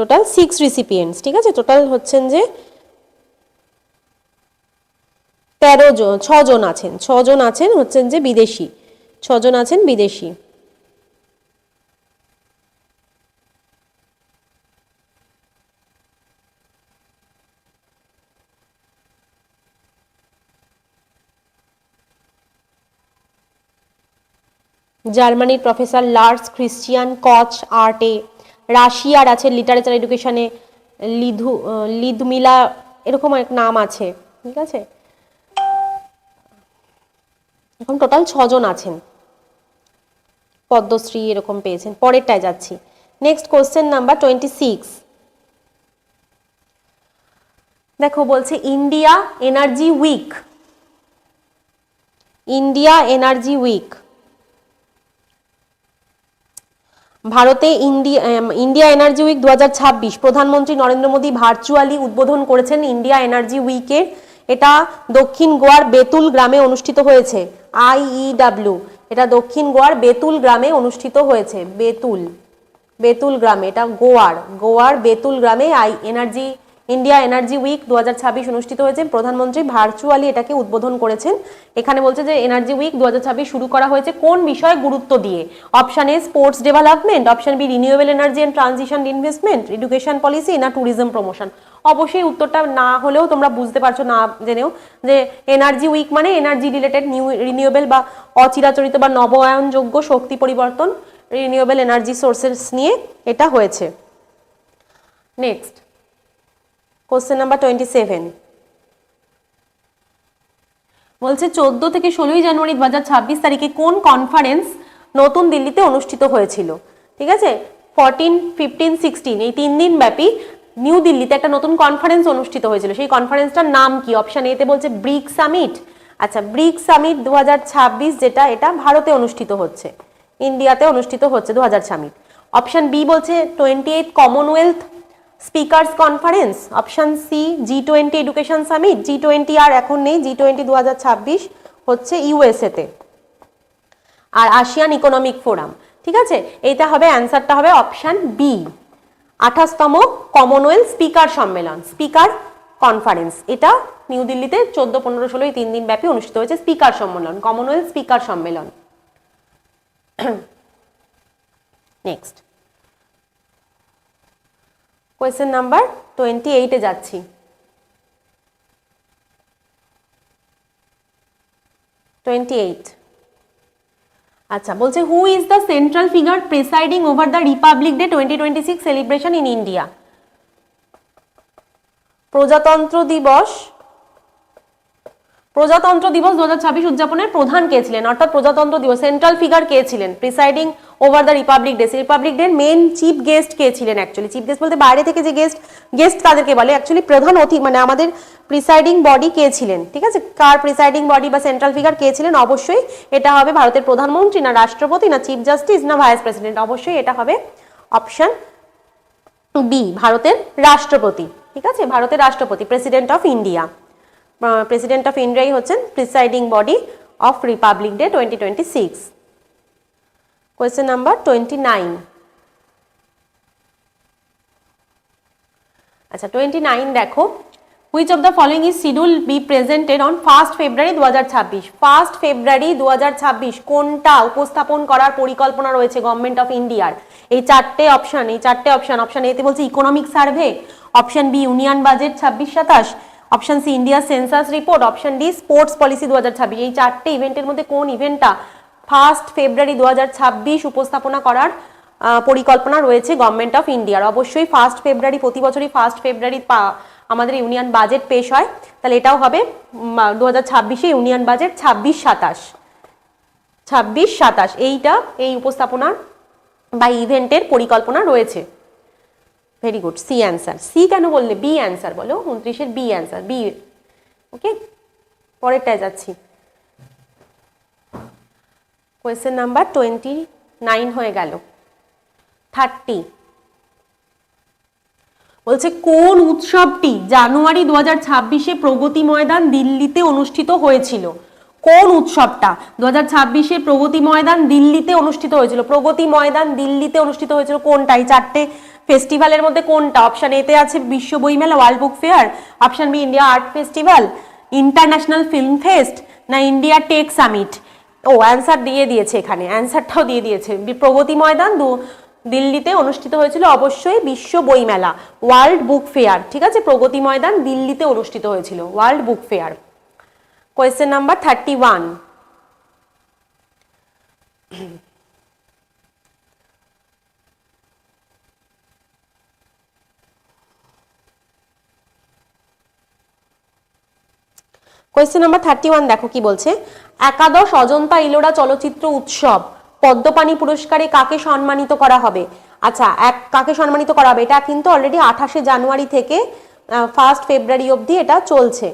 টোটাল 6 রিসিপিয়েন্টস, ঠিক আছে? টোটাল হচ্ছেন যে 13 জন, 6 জন আছেন, 6 জন আছেন হচ্ছেন যে বিদেশি, 6 জন আছেন বিদেশি। জার্মানির প্রফেসর লার্স ক্রিশ্চিয়ান কচ আর্টে, রাশিয়ার আছে লিটারেচার এডুকেশনে লিদমিলা, এরকম এক নাম আছে, ঠিক আছে? এখন টোটাল 6 জন আছেন পদ্মশ্রী এরকম পেয়েছেন। পরেরটায় যাচ্ছি, নেক্সট কোশ্চেন নাম্বার 26। দেখো বলছে India energy week, India energy week ভারতে ইন্ডিয়া এনার্জি উইক 2026 প্রধানমন্ত্রী নরেন্দ্র মোদী ভার্চুয়ালি উদ্বোধন করেছেন ইন্ডিয়া এনার্জি উইকের। এটা দক্ষিণ গোয়ার বেতুল গ্রামে অনুষ্ঠিত হয়েছে। IEW, এটা দক্ষিণ গোয়ার বেতুল গ্রামে অনুষ্ঠিত হয়েছে। বেতুল গ্রামে, এটা গোয়ার বেতুল গ্রামে ইন্ডিয়া এনার্জি উইক 2026 অনুষ্ঠিত হয়েছে। প্রধানমন্ত্রী ভার্চুয়ালি এটাকে উদ্বোধন করেছেন। এখানে বলছে যে এনার্জি উইক 2026 শুরু করা হয়েছে কোন বিষয়ে গুরুত্ব দিয়ে? Option A sports development, option B renewable energy and transition investment, education policy না ট্যুরিজম প্রমোশন। অবশ্যই উত্তরটা না হলেও তোমরা বুঝতে পারছো, না জেনেও, যে এনার্জি উইক মানে এনার্জি রিলেটেড রিনিউয়েবল বা অচিরাচরিত বা নবায়নযোগ্য শক্তি পরিবর্তন, রিনিউয়েবল এনার্জি সোর্সেস নিয়ে এটা হয়েছে। নেক্সট কোশ্চেন নাম্বার 27 বলছে 14 থেকে 16 জানুয়ারি 2026 তারিখে কোন কনফারেন্স নতুন দিল্লিতে অনুষ্ঠিত হয়েছিল? ঠিক আছে, 14, 15, 16 এই 3 দিন ব্যাপী নিউ দিল্লিতে একটা নতুন কনফারেন্স অনুষ্ঠিত হয়েছিল। সেই কনফারেন্সটার নাম কি? অপশন এতে বলছে ব্রিক সামিট। আচ্ছা, ব্রিক সামিট 2026 যেটা, এটা ভারতে অনুষ্ঠিত হচ্ছে, ইন্ডিয়াতে অনুষ্ঠিত হচ্ছে 2000 সামিট। অপশন বি বলছে 28 commonwealth speakers conference, option C G20 education summit. G20 আর এখন নেই, G20 2026 হচ্ছে ইউএসএ তে, আর আসিয়ান ইকোনমিক ফোরাম। ঠিক আছে, এইটা হবে অ্যান্সারটা হবে অপশন বি 28তম কমনওয়েলথ স্পিকার সম্মেলন, স্পিকার কনফারেন্স। এটা নিউ দিল্লিতে 14, 15, 16 এই 3 দিন ব্যাপী অনুষ্ঠিত হয়েছে স্পিকার সম্মেলন, কমনওয়েলথ স্পিকার সম্মেলন। নেক্সট কোয়েশ্চেন নাম্বার 28-এ যাচ্ছি। আচ্ছা, বলছে who is the central figure presiding over the republic day 2026 celebration in India? প্রজাতন্ত্র দিবস 2026 উদযাপনের প্রধান কে ছিলেন? অর্থাৎ প্রজাতন্ত্র দিবস সেন্ট্রাল ফিগার কে ছিলেন presiding over the republic day? Republic day main chief guest কে ছিলেন? অ্যাকচুয়ালি চিফ গেস্ট বলতে বাইরে থেকে যে গেস্ট তাদেরকে বলে, অ্যাকচুয়ালি প্রধান অতিথি মানে আমাদের প্রিসাইডিং বডি কে ছিলেন? ঠিক আছে, কার প্রিসাইডিং বডি বা সেন্ট্রাল ফিগার কে ছিলেন? অবশ্যই এটা হবে ভারতের প্রধানমন্ত্রী, না রাষ্ট্রপতি, না চিফ জাস্টিস, না ভাইস প্রেসিডেন্ট। অবশ্যই এটা হবে অপশন বি, ভারতের রাষ্ট্রপতি। ঠিক আছে, ভারতের রাষ্ট্রপতি, president of India. President of ইন্ডিয়াই হচ্ছেন presiding body of republic day 2026। Question number 29। আচ্ছা 29 দেখো, which of the following is schedule be presented on 1 February 2026? 1 February 2026 কোনটা উপস্থাপন করার পরিকল্পনা রয়েছে গভর্নমেন্ট অফ ইন্ডিয়ার? এই চারটে অপশন, অপশন এতে বলছে economic survey, option B union budget 26-27, option C India census report, option D sports policy 2026। এই চারটে ইভেন্টের মধ্যে কোন ইভেন্টটা 1 ফেব্রুয়ারি 2026 উপস্থাপনা করার পরিকল্পনা রয়েছে গভর্নমেন্ট অফ ইন্ডিয়ার? অবশ্যই 1 ফেব্রুয়ারি, প্রতি বছরই 1 ফেব্রুয়ারি আমাদের ইউনিয়ন বাজেট পেশ হয়, তাহলে এটাও হবে 2026-এ ইউনিয়ন বাজেট 26-27 এইটা এই উপস্থাপনার বা ইভেন্টের পরিকল্পনা রয়েছে। Very good, C answer. C কেন বললে? বি অ্যান্সার বলো, 29-এর বি অ্যান্সার, বি। ওকে, পরেরটায় যাচ্ছি। কোয়েশ্চেন নাম্বার 29 হয়ে গেল। 30 বলছে কোন উৎসবটি জানুয়ারি 2026-এ প্রগতি ময়দান দিল্লিতে অনুষ্ঠিত হয়েছিল? কোন উৎসবটা 2026-এ প্রগতি ময়দান দিল্লিতে অনুষ্ঠিত হয়েছিল? প্রগতি ময়দান দিল্লিতে অনুষ্ঠিত হয়েছিল কোনটা? এই চারটে ফেস্টিভ্যালের মধ্যে কোনটা? অপশন এতে আছে বিশ্ব বইমেলা, world book fair, option B India art festival, international film fest, না ইন্ডিয়া টেক সামিট। ও অ্যান্সার দিয়ে দিয়েছে, এখানে অ্যান্সারটাও দিয়ে দিয়েছে। প্রগতি ময়দান দিল্লিতে অনুষ্ঠিত হয়েছিল অবশ্যই বিশ্ব বইমেলা, ওয়ার্ল্ড বুক ফেয়ার। ঠিক আছে, প্রগতি ময়দান দিল্লিতে অনুষ্ঠিত হয়েছিল, world book fair. Question number 31। Question number 31 দেখো কি বলছে, একাদশ অজন্তা ইলোরা চলচ্চিত্র উৎসব পদ্মপাণি পুরস্কারে কাকে সম্মানিত করা হবে? আচ্ছা, কাকে সম্মানিত করা হবে? এটা কিন্তু অলরেডি 28শে জানুয়ারি থেকে 1 ফেব্রুয়ারি অবধি এটা চলছে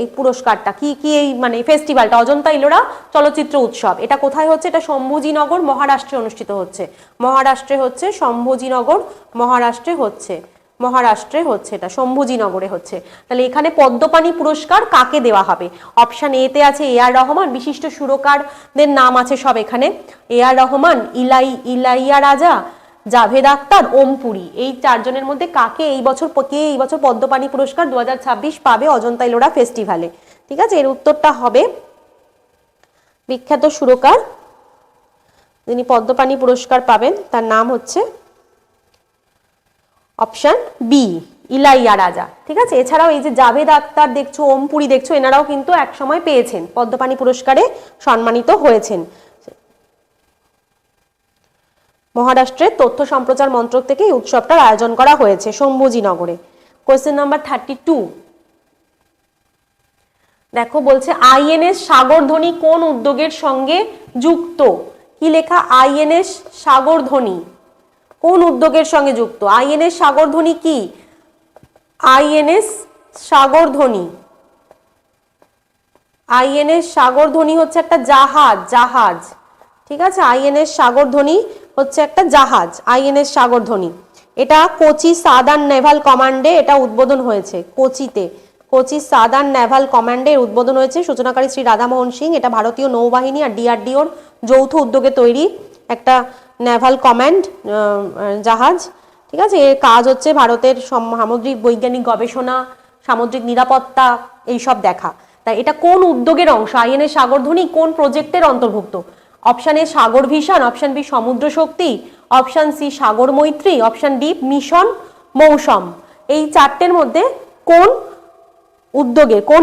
এই পুরস্কারটা। কি এই মানে ফেস্টিভ্যালটা অজন্তা ইলোরা চলচ্চিত্র উৎসব, এটা কোথায় হচ্ছে? এটা শম্ভুজিনগর মহারাষ্ট্রে অনুষ্ঠিত হচ্ছে। শম্ভুজিনগর মহারাষ্ট্রে হচ্ছে এটা, শম্ভুজিনগরে হচ্ছে। তাহলে এখানে পদ্মপাণি পুরস্কার কাকে দেওয়া হবে? অপশন এ তে আছে এ আর রহমান, বিশিষ্ট সুরকারদের নাম আছে সব এখানে, এ আর রহমান, ইলাইয়া রাজা, জাভেদ আখতার, ওম পুরী। এই চারজনের মধ্যে কে এই বছর পদ্মপাণি পুরস্কার 2026 পাবে অজন্তা ইলোরা ফেস্টিভ্যালে? ঠিক আছে, এর উত্তরটা হবে বিখ্যাত সুরকার যিনি পদ্মপাণি পুরস্কার পাবেন তার নাম হচ্ছে অপশন বি ইলাইয়া রাজা। ঠিক আছে, এছাড়াও এই যে জাভেদ আখতার দেখছো, ওম পুরী দেখছো, এনারাও কিন্তু এক সময় পেয়েছেন, পদ্মপাণি পুরস্কারে সম্মানিত হয়েছেন। মহারাষ্ট্রের তথ্য সম্প্রচার মন্ত্রক থেকে এই উৎসবটার আয়োজন করা হয়েছে শম্ভুজিনগরে। কোয়েশ্চেন নাম্বার 32 দেখো, বলছে আইএনএস সাগরধ্বনি কোন উদ্যোগের সঙ্গে যুক্ত? কি লেখা? আইএনএস সাগরধ্বনি কোন উদ্যোগের সঙ্গে যুক্ত? আইএনএস সাগরধ্বনি কি? আইএনএস সাগরধ্বনি হচ্ছে একটা জাহাজ। ঠিক আছে, আইএনএস সাগরধ্বনি হচ্ছে একটা জাহাজ, আইএনএস সাগরধ্বনি। এটা কোচি সাদার্ন নেভাল কমান্ডে এটা উদ্বোধন হয়েছে, কোচি সাদার্ন নেভাল কমান্ডে উদ্বোধন হয়েছে, সূচনাকারী শ্রী রাধামোহন সিং। এটা ভারতীয় নৌবাহিনী আর ডিআরডিওর যৌথ উদ্যোগে তৈরি একটা নেভাল কমান্ড জাহাজ। ঠিক আছে, এর কাজ হচ্ছে ভারতের সামুদ্রিক বৈজ্ঞানিক গবেষণা, সামুদ্রিক নিরাপত্তা এইসব দেখা। তাই এটা কোন উদ্যোগের অংশ? আইএনএস সাগরধ্বনি কোন প্রজেক্টের অন্তর্ভুক্ত? Option A Sagar vision, option B Samudra Shakti, option C Sagar Maitri, option D mission মৌসম, এই চারটের মধ্যে কোন উদ্যোগে, কোন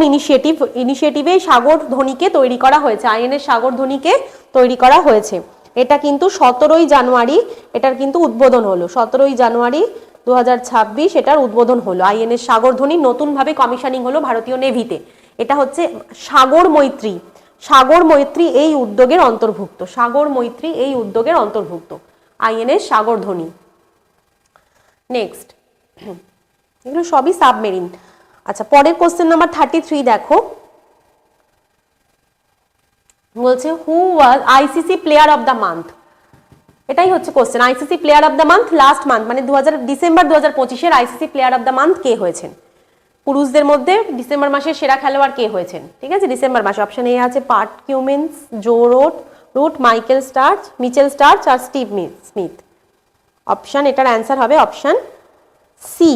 ইনিশিয়েটিভে সাগর ধনীকে তৈরি করা হয়েছে, আইএনএস সাগর ধনীকে তৈরি করা হয়েছে? এটা কিন্তু 17ই জানুয়ারি এটার কিন্তু উদ্বোধন হলো, 17ই জানুয়ারি 2026 এটার উদ্বোধন হলো। আইএনএস সাগর ধনী নতুনভাবে কমিশনিং হলো ভারতীয় নেভিতে। এটা হচ্ছে সাগর মৈত্রী, সাগর মৈত্রী এই উদ্যোগের অন্তর্ভুক্ত, সাগর মৈত্রী এই উদ্যোগের অন্তর্ভুক্ত আইএনএস সাগর ধনী। নেক্সট, এগুলো সবই সাবমেরিন। আচ্ছা, পরের কোশ্চেন নাম্বার 33 দেখো, বলছে who was ICC player of the month. এটাই হচ্ছে question, ICC player of the month last month মানে ডিসেম্বর 2025-এর ICC player of the month কে হয়েছেন? পুরুষদের মধ্যে ডিসেম্বর মাসের সেরা খেলোয়াড় কে হয়েছেন? ঠিক আছে, ডিসেম্বর মাসে অপশন এ আছে Pat Cummins, Joe Root, Michael Starc, Mitchell Starc আর স্টিভ স্মিথ। অপশন, এটার অ্যান্সার হবে option C,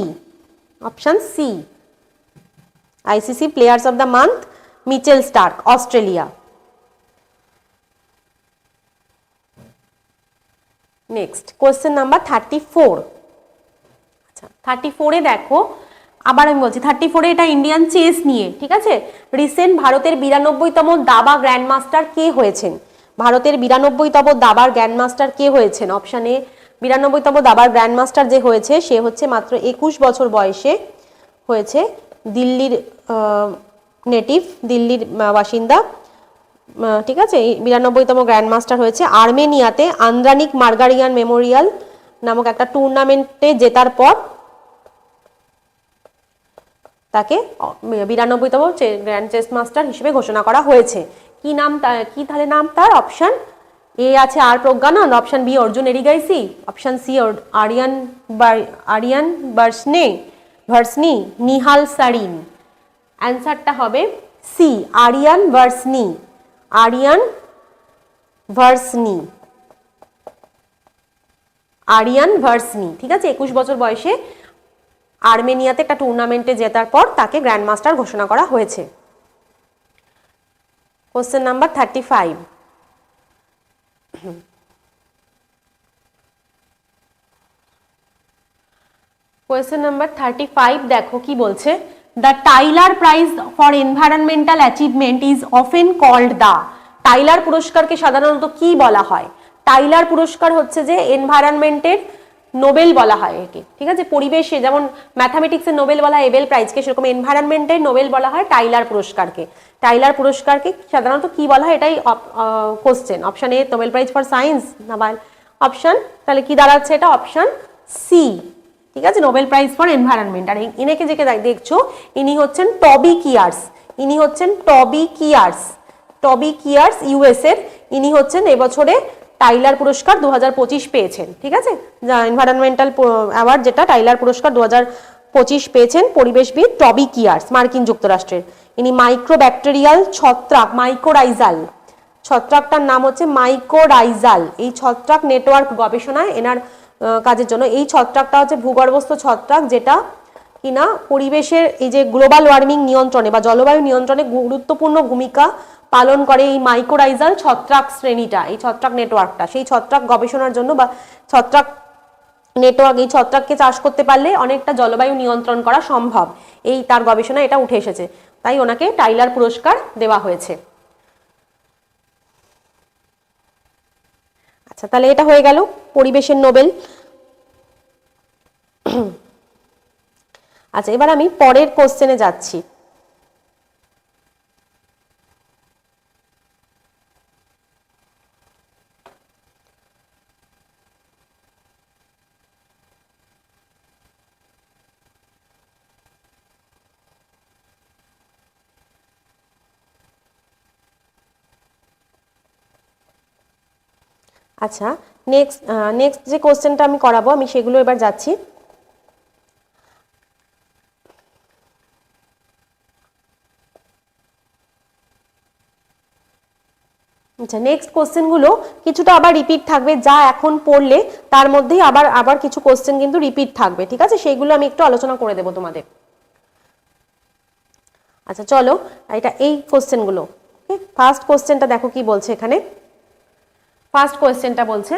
option C. ICC players of the month Mitchell Starc, Australia. Next question number 34। আচ্ছা, 34-এ দেখো, আবার আমি বলছি 34-এ এটা ইন্ডিয়ান চেস নিয়ে, ঠিক আছে। রিসেন্ট ভারতের 92তম দাবা গ্র্যান্ডমাস্টার কে হয়েছেন? ভারতের 92তম দাবার গ্র্যান্ডমাস্টার কে হয়েছেন? অপশন এ 92তম দাবার গ্র্যান্ডমাস্টার যে হয়েছে সে হচ্ছে মাত্র 21 বছর বয়সে হয়েছে, দিল্লির নেটিভ, দিল্লির বাসিন্দা, ঠিক আছে। 92তম গ্র্যান্ডমাস্টার হয়েছে আর্মেনিয়াতে আন্দ্রানিক মার্গারিয়ান মেমোরিয়াল নামক একটা টুর্নামেন্টে জেতার পর তাকে 92তম গ্র্যান্ড চেস মাস্টার হিসেবে ঘোষণা করা হয়েছে। কি নাম, কি তাহলে নাম তার? অপশন এ আছে R Praggnanandhaa, option B Arjun Erigaisi, option C Aryan Varshney, Nihal Sarin. অ্যান্সারটা হবে সি, আরিয়ান ভার্সনি, আরিয়ান ভার্সনি, আরিয়ান ভার্সনি, ঠিক আছে। 21 বছর বয়সে আর্মেনিয়াতে একটা টুর্নামেন্টে জেতার পর তাকে গ্র্যান্ডমাস্টার ঘোষণা করা হয়েছে। Question number 35। কোয়েশ্চেন নাম্বার 35 দেখো কি বলছে, the Tyler prize for environmental achievement is often called the. Tyler পুরস্কারকে সাধারণত কি বলা হয়? টাইলার পুরস্কার হচ্ছে যে এনভায়রনমেন্টের নোবেল বলা হয় একে, ঠিক আছে। পরিবেশে যেমন ম্যাথামেটিক্সের নোবেল বলা হয় এবেল প্রাইজকে, সেরকম এনভায়রনমেন্টের নোবেল বলা হয় টাইলার পুরস্কারকে। টাইলার পুরস্কারকে সাধারণত কি বলা হয়, এটাই question. Option A Nobel prize for science, না অপশন, তাহলে কি দাঁড়াচ্ছে এটা? অপশন সি, ঠিক আছে, নোবেল প্রাইজ ফর এনভায়রনমেন্ট। আর ইনাকে যে দেখছো ইনি হচ্ছেন টবি কিয়ার্স, ইনি হচ্ছেন টবি কিয়ার্স, টবি কিয়ার্স ইউএস এর। ইনি হচ্ছেন এবছরে টাইলার পুরস্কার 2025 পেয়েছেন, ঠিক আছে। এনভায়রনমেন্টাল অ্যাওয়ার্ড যেটা টাইলার পুরস্কার 2025 পেয়েছেন পরিবেশবিদ টবি কিয়ার্স, মার্কিন যুক্তরাষ্ট্রের। ইনি মাইক্রোব্যাকটেরিয়াল ছত্রাক, মাইকোরাইজাল ছত্রাকটার নাম হচ্ছে মাইকোরাইজাল। এই ছত্রাক নেটওয়ার্ক গবেষণায় এনার কাজের জন্য। এই ছত্রাকটা হচ্ছে ভূগর্ভস্থ ছত্রাক, যেটা কিনা পরিবেশের এই যে গ্লোবাল ওয়ার্মিং নিয়ন্ত্রণে বা জলবায়ু নিয়ন্ত্রণে গুরুত্বপূর্ণ ভূমিকা পালন করে এই মাইকোরাইজাল ছত্রাক শ্রেণীটা, এই ছত্রাক নেটওয়ার্কটা। সেই ছত্রাক গবেষণার জন্য বা ছত্রাক নেটওয়ার্ক, এই ছত্রাককে চাষ করতে পারলে অনেকটা জলবায়ু নিয়ন্ত্রণ করা সম্ভব, এই তার গবেষণায় এটা উঠে এসেছে। তাই ওনাকে টাইলার পুরস্কার দেওয়া হয়েছে। আচ্ছা, তাহলে এটা হয়ে গেল পরিবেশের নোবেল। আচ্ছা, এবার আমি পরের কোশ্চেনে যাচ্ছি। আচ্ছা, নেক্সট যে কোশ্চেনটা আমি করাবো আমি সেগুলো এবার যাচ্ছি। আচ্ছা, নেক্সট কোশ্চেনগুলো কিছুটা আবার রিপিট থাকবে, যা এখন পড়লে তার মধ্যেই আবার আবার কিছু কোশ্চেন কিন্তু রিপিট থাকবে, ঠিক আছে। সেইগুলো আমি একটু আলোচনা করে দেবো তোমাদের। আচ্ছা চলো, এটা এই কোশ্চেনগুলো। ফার্স্ট কোশ্চেনটা দেখো কি বলছে এখানে। ফার্স্ট কোয়েশ্চেনটা বলছে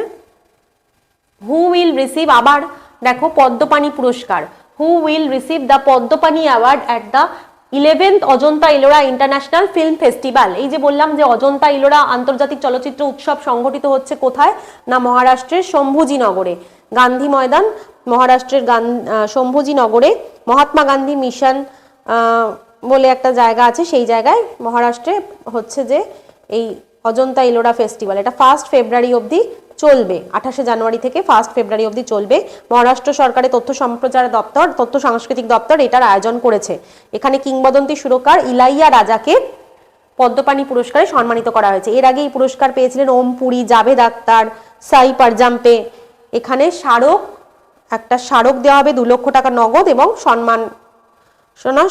হু উইল রিসিভ, আবার দেখো পদ্মপাণি পুরস্কার, who will receive the Padmapani award at the 11th Ajanta Ellora international film festival. এই যে বললাম যে অজন্তা ইলোরা আন্তর্জাতিক চলচ্চিত্র উৎসব সংগঠিত হচ্ছে কোথায়, না মহারাষ্ট্রের শম্ভুজিনগরে। গান্ধী ময়দান, মহারাষ্ট্রের শম্ভুজিনগরে। মহাত্মা গান্ধী মিশন বলে একটা জায়গা আছে, সেই জায়গায় মহারাষ্ট্রে হচ্ছে যে এই অজন্তা ইলোরা ফেস্টিভ্যাল। এটা 1 ফেব্রুয়ারি অবধি চলবে, 28 জানুয়ারি থেকে 1 ফেব্রুয়ারি অবধি চলবে। মহারাষ্ট্র সরকারের তথ্য সম্প্রচার দপ্তর, তথ্য সাংস্কৃতিক দপ্তর এটার আয়োজন করেছে। এখানে কিংবদন্তি সুরকার ইলাইয়া রাজাকে পদ্মপাণি পুরস্কারে সম্মানিত করা হয়েছে। এর আগে এই পুরস্কার পেয়েছিলেন ওম পুরী, জাভেদ আখতার, সাই পারজাম্পে। এখানে একটা স্মারক দেওয়া হবে, 2 লক্ষ টাকা নগদ এবং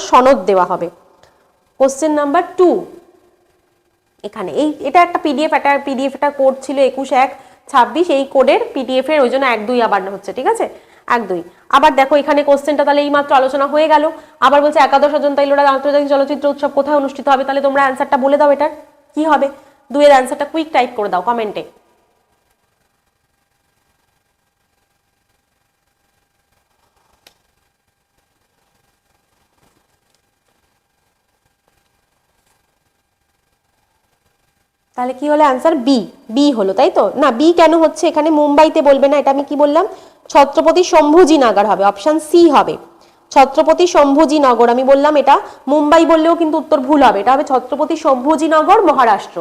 সনদ দেওয়া হবে। কোশ্চেন নাম্বার 2, এখানে এটা একটা পিডিএফ এটা কোড ছিল 21/1/26, এই কোডের পিডিএফ এর ওই জন্য 1-2 আবার হচ্ছে, ঠিক আছে 1-2। আবার দেখো এখানে কোশ্চেনটা তাহলে এই মাত্র আলোচনা হয়ে গেল। আবার বলছে একাদশ অজন্তা ইলোরা আন্তর্জাতিক চলচ্চিত্র উৎসব কোথায় অনুষ্ঠিত হবে, তাহলে তোমরা অ্যান্সারটা বলে দাও, এটার কি হবে। 2 এর অ্যান্সারটা কুইক টাইপ করে দাও কমেন্টে। তাহলে কি হলো অ্যান্সার, বি হলো, তাই তো? না, বি কেন হচ্ছে, এখানে মুম্বাইতে বলবে না, এটা আমি কি বললাম, ছত্রপতি শম্ভুজিনগর হবে, অপশন সি হবে। ছত্রপতি শম্ভুজিনগর আমি বললাম, এটা মুম্বাই বললেও কিন্তু উত্তর ভুল হবে, এটা হবে ছত্রপতি শম্ভুজিনগর, মহারাষ্ট্র।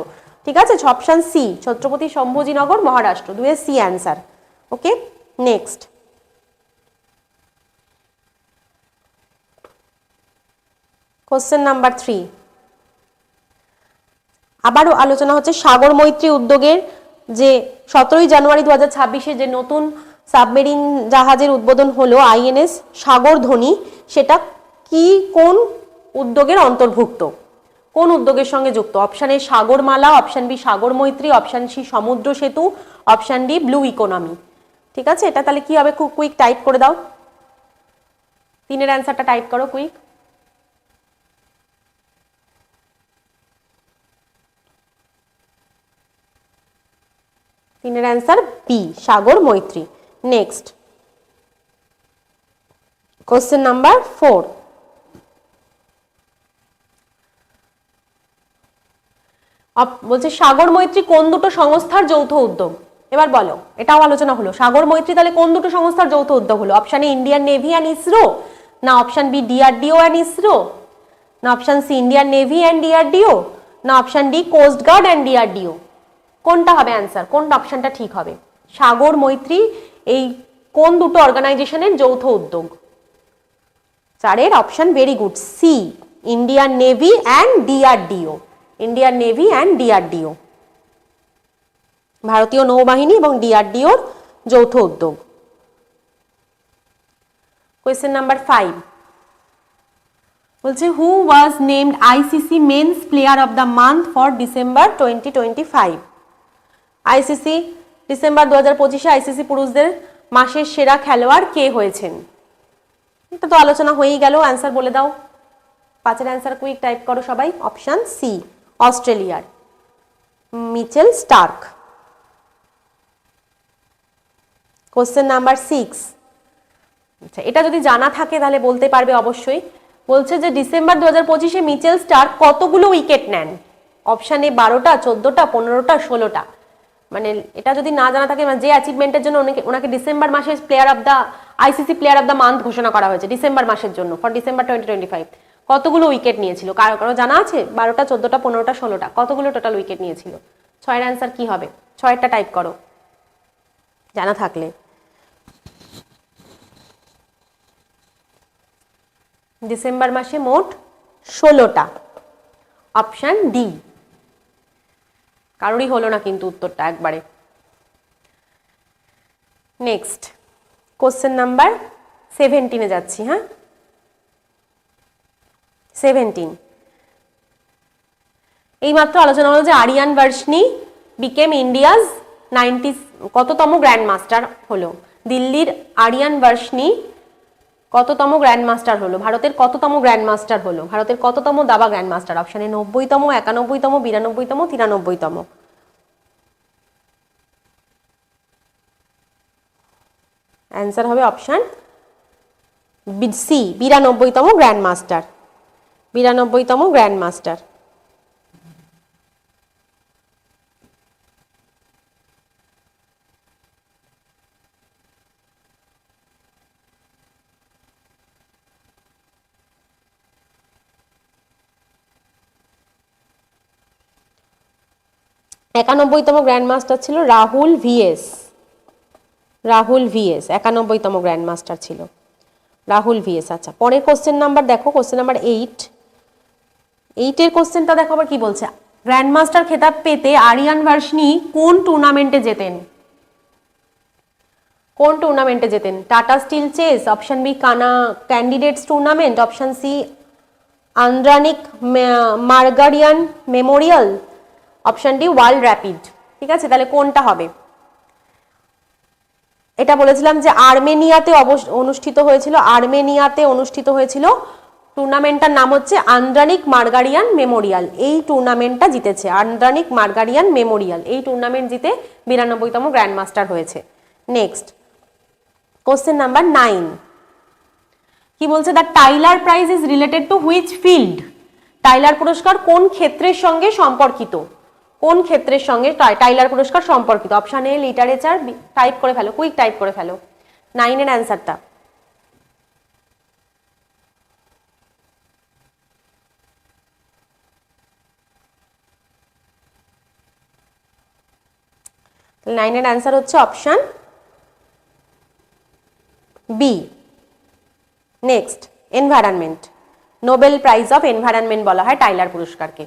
ঠিক আছে, অপশন সি, ছত্রপতি শম্ভুজিনগর, মহারাষ্ট্র। 2 এর সি অ্যান্সার। ওকে, নেক্সট কোশ্চেন নাম্বার 3। আবারও আলোচনা হচ্ছে সাগর মৈত্রী উদ্যোগের যে 17 জানুয়ারি 2026-এ যে নতুন সাবমেরিন জাহাজের উদ্বোধন হলো আইএনএস সাগরধনী, সেটা কোন উদ্যোগের অন্তর্ভুক্ত, কোন উদ্যোগের সঙ্গে যুক্ত? Option A Sagarmala, option B Sagar Maitri, option C সমুদ্র সেতু, অপশন ডি ব্লু ইকোনমি। ঠিক আছে, এটা তাহলে কি হবে, খুব কুইক টাইপ করে দাও, 3 এর অ্যান্সারটা টাইপ করো কুইক। তিনের অ্যান্সার বি সাগর মৈত্রী। Next question number 4। বলছে সাগর মৈত্রী কোন দুটো সংস্থার যৌথ উদ্যোগ? এবার বলো, এটাও আলোচনা হলো, সাগর মৈত্রী তাহলে কোন দুটো সংস্থার যৌথ উদ্যোগ হলো? Option A Indian navy and ISRO, না option B DRDO and ISRO, না option C Indian navy and DRDO, না option D coast guard and DRDO. কোনটা হবে অ্যান্সার, কোন অপশনটা ঠিক হবে? সাগর মৈত্রী এই কোন দুটো অর্গানাইজেশনের যৌথ উদ্যোগ? 4 option very good, C Indian navy and DRDO. Indian navy and DRDO, ভারতীয় নৌবাহিনী এবং ডিআরডিওর যৌথ উদ্যোগ। কোয়েশ্চেন নাম্বার 5 বলছে who was named ICC men's player of the month for December 2025। ICC December 2025-এ আইসিসি পুরুষদের মাসের সেরা খেলোয়াড় কে হয়েছেন? এটা তো আলোচনা হয়েই গেল, অ্যান্সার বলে দাও। 5 এর অ্যান্সার কুইক টাইপ করো সবাই। অপশন সি অস্ট্রেলিয়ার মিচেল স্টার্ক। Question number 6। আচ্ছা, এটা যদি জানা থাকে তাহলে বলতে পারবে অবশ্যই। বলছে যে ডিসেম্বর 2025-এ মিচেল স্টার্ক কতগুলো উইকেট নেন? অপশন এ 12টা, 14টা, 15টা, 16টা। মানে এটা যদি না জানা থাকে, যে অ্যাচিভমেন্টের জন্য ওনাকে ডিসেম্বর মাসে player of the ICC player of the month ঘোষণা করা হয়েছে ডিসেম্বর মাসের জন্য, ফর ডিসেম্বর 2025, কতগুলো উইকেট নিয়েছিল? কারো জানা আছে? 12টা, 14টা, 15টা, 16টা, কতগুলো টোটাল উইকেট নিয়েছিল? 6 এর অ্যান্সার কি হবে? 6টা টাইপ করো জানা থাকলে। ডিসেম্বর মাসে মোট 16টা, অপশন ডি। কারোরই হলো না কিন্তু উত্তরটা একবারে। নেক্সট কোশ্চেন নাম্বার 17-এ যাচ্ছি। হ্যাঁ, 17 এই মাত্র আলোচনা হলো যে আরিয়ান ভার্শনি বিকেম ইন্ডিয়াজ 90 কততম গ্র্যান্ড মাস্টার হলো? দিল্লির আরিয়ান ভার্শনি কততম গ্র্যান্ড মাস্টার হলো? ভারতের কততম গ্র্যান্ড মাস্টার হলো? ভারতের কততম দাবা গ্র্যান্ড মাস্টার? অপশনে 90তম, 91তম, 92তম, 93তম। অ্যান্সার হবে অপশান সি, 92তম গ্র্যান্ড মাস্টার। 92তম গ্র্যান্ড মাস্টার। একানব্বইতম গ্র্যান্ড মাস্টার ছিল রাহুল ভিএস। রাহুল ভিএস 91তম গ্র্যান্ড মাস্টার ছিল রাহুল ভিএস। আচ্ছা, পরের কোশ্চেন নাম্বার দেখো, কোশ্চেন নাম্বার 8। 8-এর কোশ্চেনটা দেখো আবার কি বলছে। গ্র্যান্ড মাস্টার খেতাব পেতে আরিয়ান ভার্শনি কোন টুর্নামেন্টে জেতেন? কোন টুর্নামেন্টে জেতেন? Tata Steel Chess, option B candidates tournament, option C Andranik Margaryan memorial, option D world rapid. ঠিক আছে, তাহলে কোনটা হবে? এটা বলেছিলাম যে আর্মেনিয়াতে অনুষ্ঠিত হয়েছিল। আর্মেনিয়াতে অনুষ্ঠিত হয়েছিল। টুর্নামেন্টটার নাম হচ্ছে আন্দ্রানিক মার্গারিয়ান মেমোরিয়াল। এই টুর্নামেন্টটা জিতেছে আন্দ্রানিক মার্গারিয়ান মেমোরিয়াল। এই টুর্নামেন্ট জিতে 92তম গ্র্যান্ড মাস্টার হয়েছে। নেক্সট কোশ্চেন নাম্বার 9 কি বলছে? The Tyler prize is related to which field? Tyler পুরস্কার কোন ক্ষেত্রের সঙ্গে সম্পর্কিত? কোন ক্ষেত্রের সঙ্গে টাইলার পুরস্কার সম্পর্কিত? অপশন এ লিটারেচার, টাইপ করে ফেলো, কুইক টাইপ করে ফেলো 9-এর অ্যান্সারটা। তাহলে 9-এর অ্যান্সার হচ্ছে option B. Next environment, Nobel prize of environment বলা হয় টাইলার পুরস্কারকে।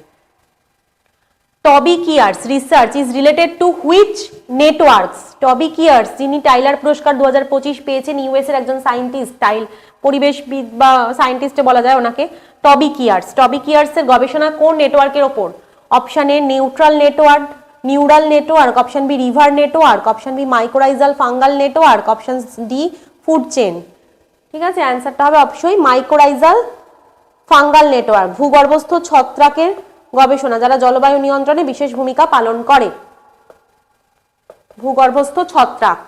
Toby Kiers research is related to which networks? Toby Kiers যিনি টাইলার পুরস্কার 2025 পেয়েছেন, ইউএস এর একজন সায়েন্টিস্ট, পরিবেশবিদ বা সায়েন্টিস্টে বলা যায় ওনাকে। টবি কিয়ার্স, টবি কিয়ার্স এর গবেষণা কোন নেটওয়ার্কের ওপর? Option A neutral network, neural network, option B river network, option B mycorrhizal fungal network, option D food chain. ঠিক আছে, অ্যান্সারটা হবে অবশ্যই মাইক্রোরাইজাল ফাঙ্গাল নেটওয়ার্ক। ভূগর্ভস্থ ছত্রাকের গবেষণা, যারা জলবায়ু নিয়ন্ত্রণে বিশেষ ভূমিকা পালন করে। ভূগর্ভস্থ ছত্রাক।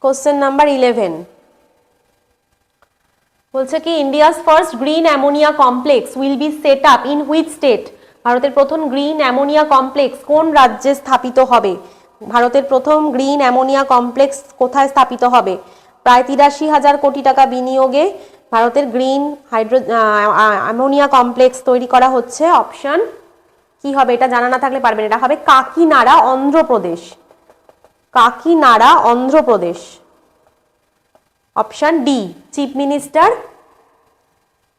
কোশ্চেন নাম্বার 11 বলছে কি India's first green ammonia complex will be set up in which state? ভারতের প্রথম গ্রিন অ্যামোনিয়া কমপ্লেক্স কোন রাজ্যে স্থাপিত হবে? ভারতের প্রথম গ্রিন অ্যামোনিয়া কমপ্লেক্স কোথায় স্থাপিত হবে? প্রায় 83,000 কোটি টাকা বিনিয়োগে ভারতের গ্রিন অ্যামোনিয়া কমপ্লেক্স তৈরি করা হচ্ছে। অপশন কি হবে? এটা জানা না থাকলে পারবেন। এটা হবে Kakinara, Andhra Pradesh. Kakinara, Andhra Pradesh. Option D chief minister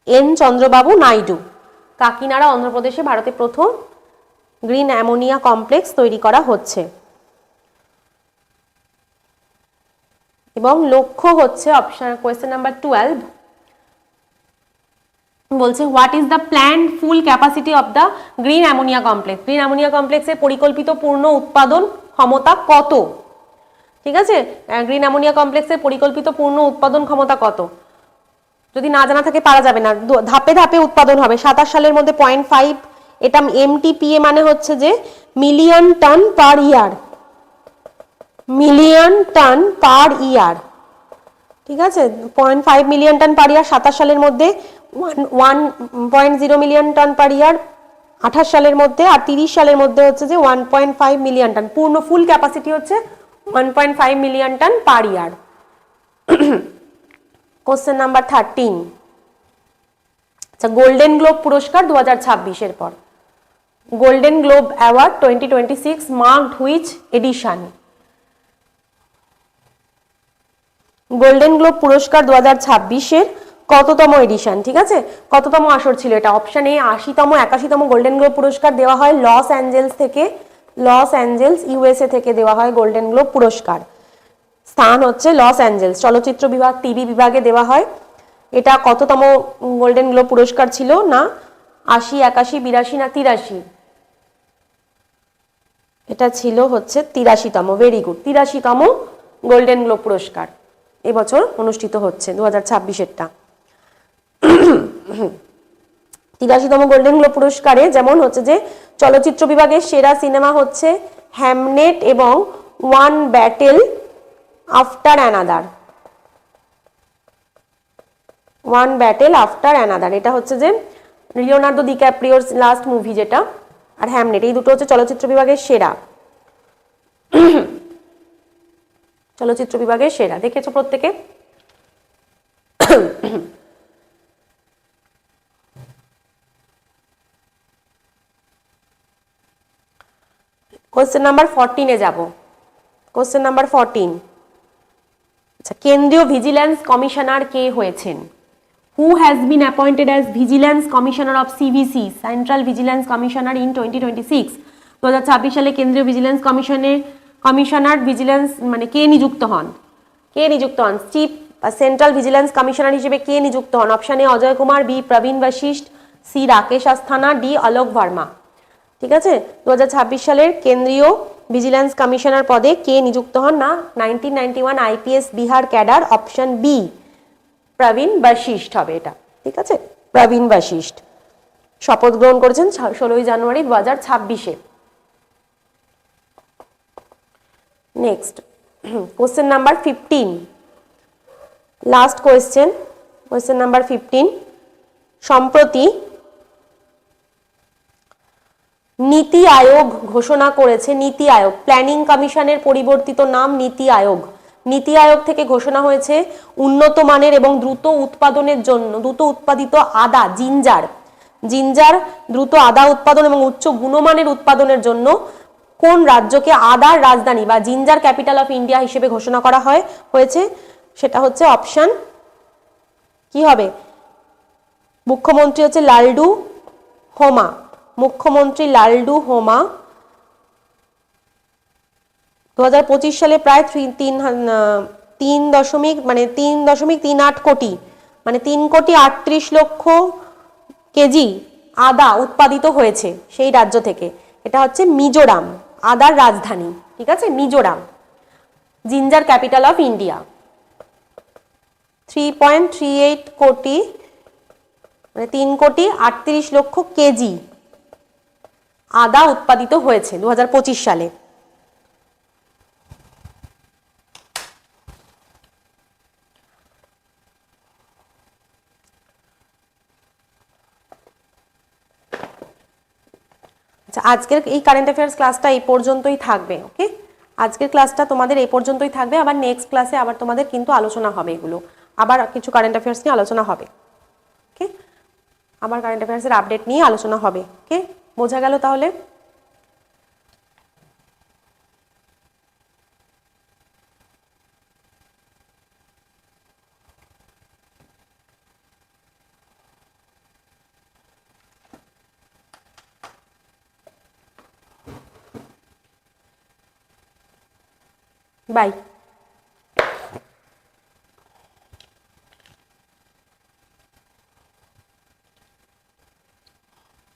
N Chandrababu Naidu. Kakinara, অন্ধ্রপ্রদেশে ভারতের প্রথম গ্রিন অ্যামোনিয়া কমপ্লেক্স তৈরি করা হচ্ছে এবং লক্ষ্য হচ্ছে অপশন কোয়েশ্চেন নাম্বার 12 বলছে what is the planned full capacity of the green ammonia complex? Green ammonia কমপ্লেক্সের পরিকল্পিত পূর্ণ উৎপাদন ক্ষমতা কত? ঠিক আছে, গ্রিন অ্যামোনিয়া কমপ্লেক্সের পরিকল্পিত পূর্ণ উৎপাদন ক্ষমতা কত? যদি না জানা থাকে পারা যাবে না, ধাপে ধাপে উৎপাদন হবে। 27 সালের মধ্যে 0.5, এটা এমটিপিএ মানে হচ্ছে যে মিলিয়ন টন পার ইয়ার। মিলিয়ন টন পার ইয়ার। ঠিক আছে, 0.5 মিলিয়ন টন পার ইয়ার 27 সালের মধ্যে, 1.0 মিলিয়ন টন পার ইয়ার 28 সালের মধ্যে, আর 30 সালের মধ্যে হচ্ছে যে 1.5 মিলিয়ন টন। পূর্ণ ফুল ক্যাপাসিটি হচ্ছে 1.5 million ton per year. Question number 13 আচ্ছা, গোল্ডেন গ্লোব পুরস্কার 2026 এর পর golden globe award 2026 marked which edition? Golden globe পুরস্কার 2026 এর কততম এডিশন? ঠিক আছে, কততম আসর ছিল এটা? অপশন এ 80তম, 81তম গোল্ডেন গ্লোব পুরস্কার দেওয়া হয় লস অ্যাঞ্জেলস থেকে। লস অ্যাঞ্জেলস ইউএসএ থেকে দেওয়া হয় গোল্ডেন গ্লোব পুরস্কার। স্থান হচ্ছে লস অ্যাঞ্জেলস। চলচ্চিত্র বিভাগ, টিভি বিভাগে দেওয়া হয়। এটা কততম গোল্ডেন গ্লোব পুরস্কার ছিল? না 80, 81, 82 না 83? এটা ছিল হচ্ছে 83তম। ভেরি গুড, 83তম গোল্ডেন গ্লোব পুরস্কার এবছর অনুষ্ঠিত হচ্ছে 2026-এরটা। 83তম গোল্ডেন গ্লোব পুরস্কারে যেমন হচ্ছে যে চলচ্চিত্র বিভাগের সেরা সিনেমা হচ্ছে হ্যামনেট এবং one battle after another, one battle after another, এটা হচ্ছে যে লিওনার্দো ডিক্যাপ্রিওর লাস্ট মুভি যেটা, আর হ্যামলেট, এই দুটো হচ্ছে চলচ্চিত্র বিভাগের সেরা, চলচ্চিত্র বিভাগের সেরা, দেখেছো প্রত্যেকে? কোশ্চেন নাম্বার 14 এ যাব। কোশ্চেন নাম্বার 14, আচ্ছা, কেন্দ্রীয় ভিজিল্যান্স কমিশনার কে হয়েছেন? Who has been appointed as vigilance commissioner of CVC, central vigilance commissioner in 2026? 2026 সালে কেন্দ্রীয় ভিজিল্যান্স কমিশনার ভিজিল্যান্স মানে কে নিযুক্ত হন? কে নিযুক্ত হন? চিফ সেন্ট্রাল ভিজিল্যান্স কমিশনার হিসেবে কে নিযুক্ত হন? Option A Ajay Kumar, B Praveen Vashisht, C Rakesh Asthana, D Alok Verma. ঠিক আছে, 2026 সালের কেন্দ্রীয় ভিজিল্যান্স কমিশনার পদে কে নিযুক্ত হন? না 1991 IPS Bihar cadre, option B Praveen Vashisth হবে এটা। ঠিক আছে, প্রবীণ বশিষ্ঠ শপথ গ্রহণ করেছেন 16 জানুয়ারি 2026-এ। Next question number 15, last question, question number 15, সম্প্রতি নীতি আয়োগ ঘোষণা করেছে, নীতি আয়োগ, প্ল্যানিং কমিশনের পরিবর্তিত নাম নীতি আয়োগ। নীতি আয়োগ থেকে ঘোষণা হয়েছে উন্নত মানের এবং দ্রুত উৎপাদনের জন্য, দ্রুত উৎপাদিত আদা, জিঞ্জার দ্রুত আদা উৎপাদন এবং উচ্চ গুণমানের উৎপাদনের জন্য কোন রাজ্যকে আদার রাজধানী বা জিঞ্জার ক্যাপিটাল অফ ইন্ডিয়া হিসেবে ঘোষণা করা হয়েছে? সেটা হচ্ছে অপশন কি হবে? মুখ্যমন্ত্রী হচ্ছে লালডু হোমা, মুখ্যমন্ত্রী লালডু হোমা। 2025 সালে প্রায় 3.38 কোটি, মানে 3,38,00,000 কেজি আদা উৎপাদিত হয়েছে সেই রাজ্য থেকে। এটা হচ্ছে মিজোরাম, আদার রাজধানী। ঠিক আছে, Mizoram, ginger capital of India. 3.38 কোটি, মানে 3,38,00,000 কেজি আদা উৎপাদিত হয়েছে 2025 সালে। আচ্ছা, আজকের এই কারেন্ট অ্যাফেয়ার্স ক্লাসটা এই পর্যন্তই থাকবে। ওকে, আজকের ক্লাসটা তোমাদের এই পর্যন্তই থাকবে। আবার নেক্সট ক্লাসে আবার তোমাদের কিন্তু আলোচনা হবে, এগুলো আবার কিছু কারেন্ট অ্যাফেয়ার্স নিয়ে আলোচনা হবে। ওকে, আবার কারেন্ট অ্যাফেয়ার্সের আপডেট নিয়ে আলোচনা হবে। ওকে, বোঝা গেল তাহলে? বাই।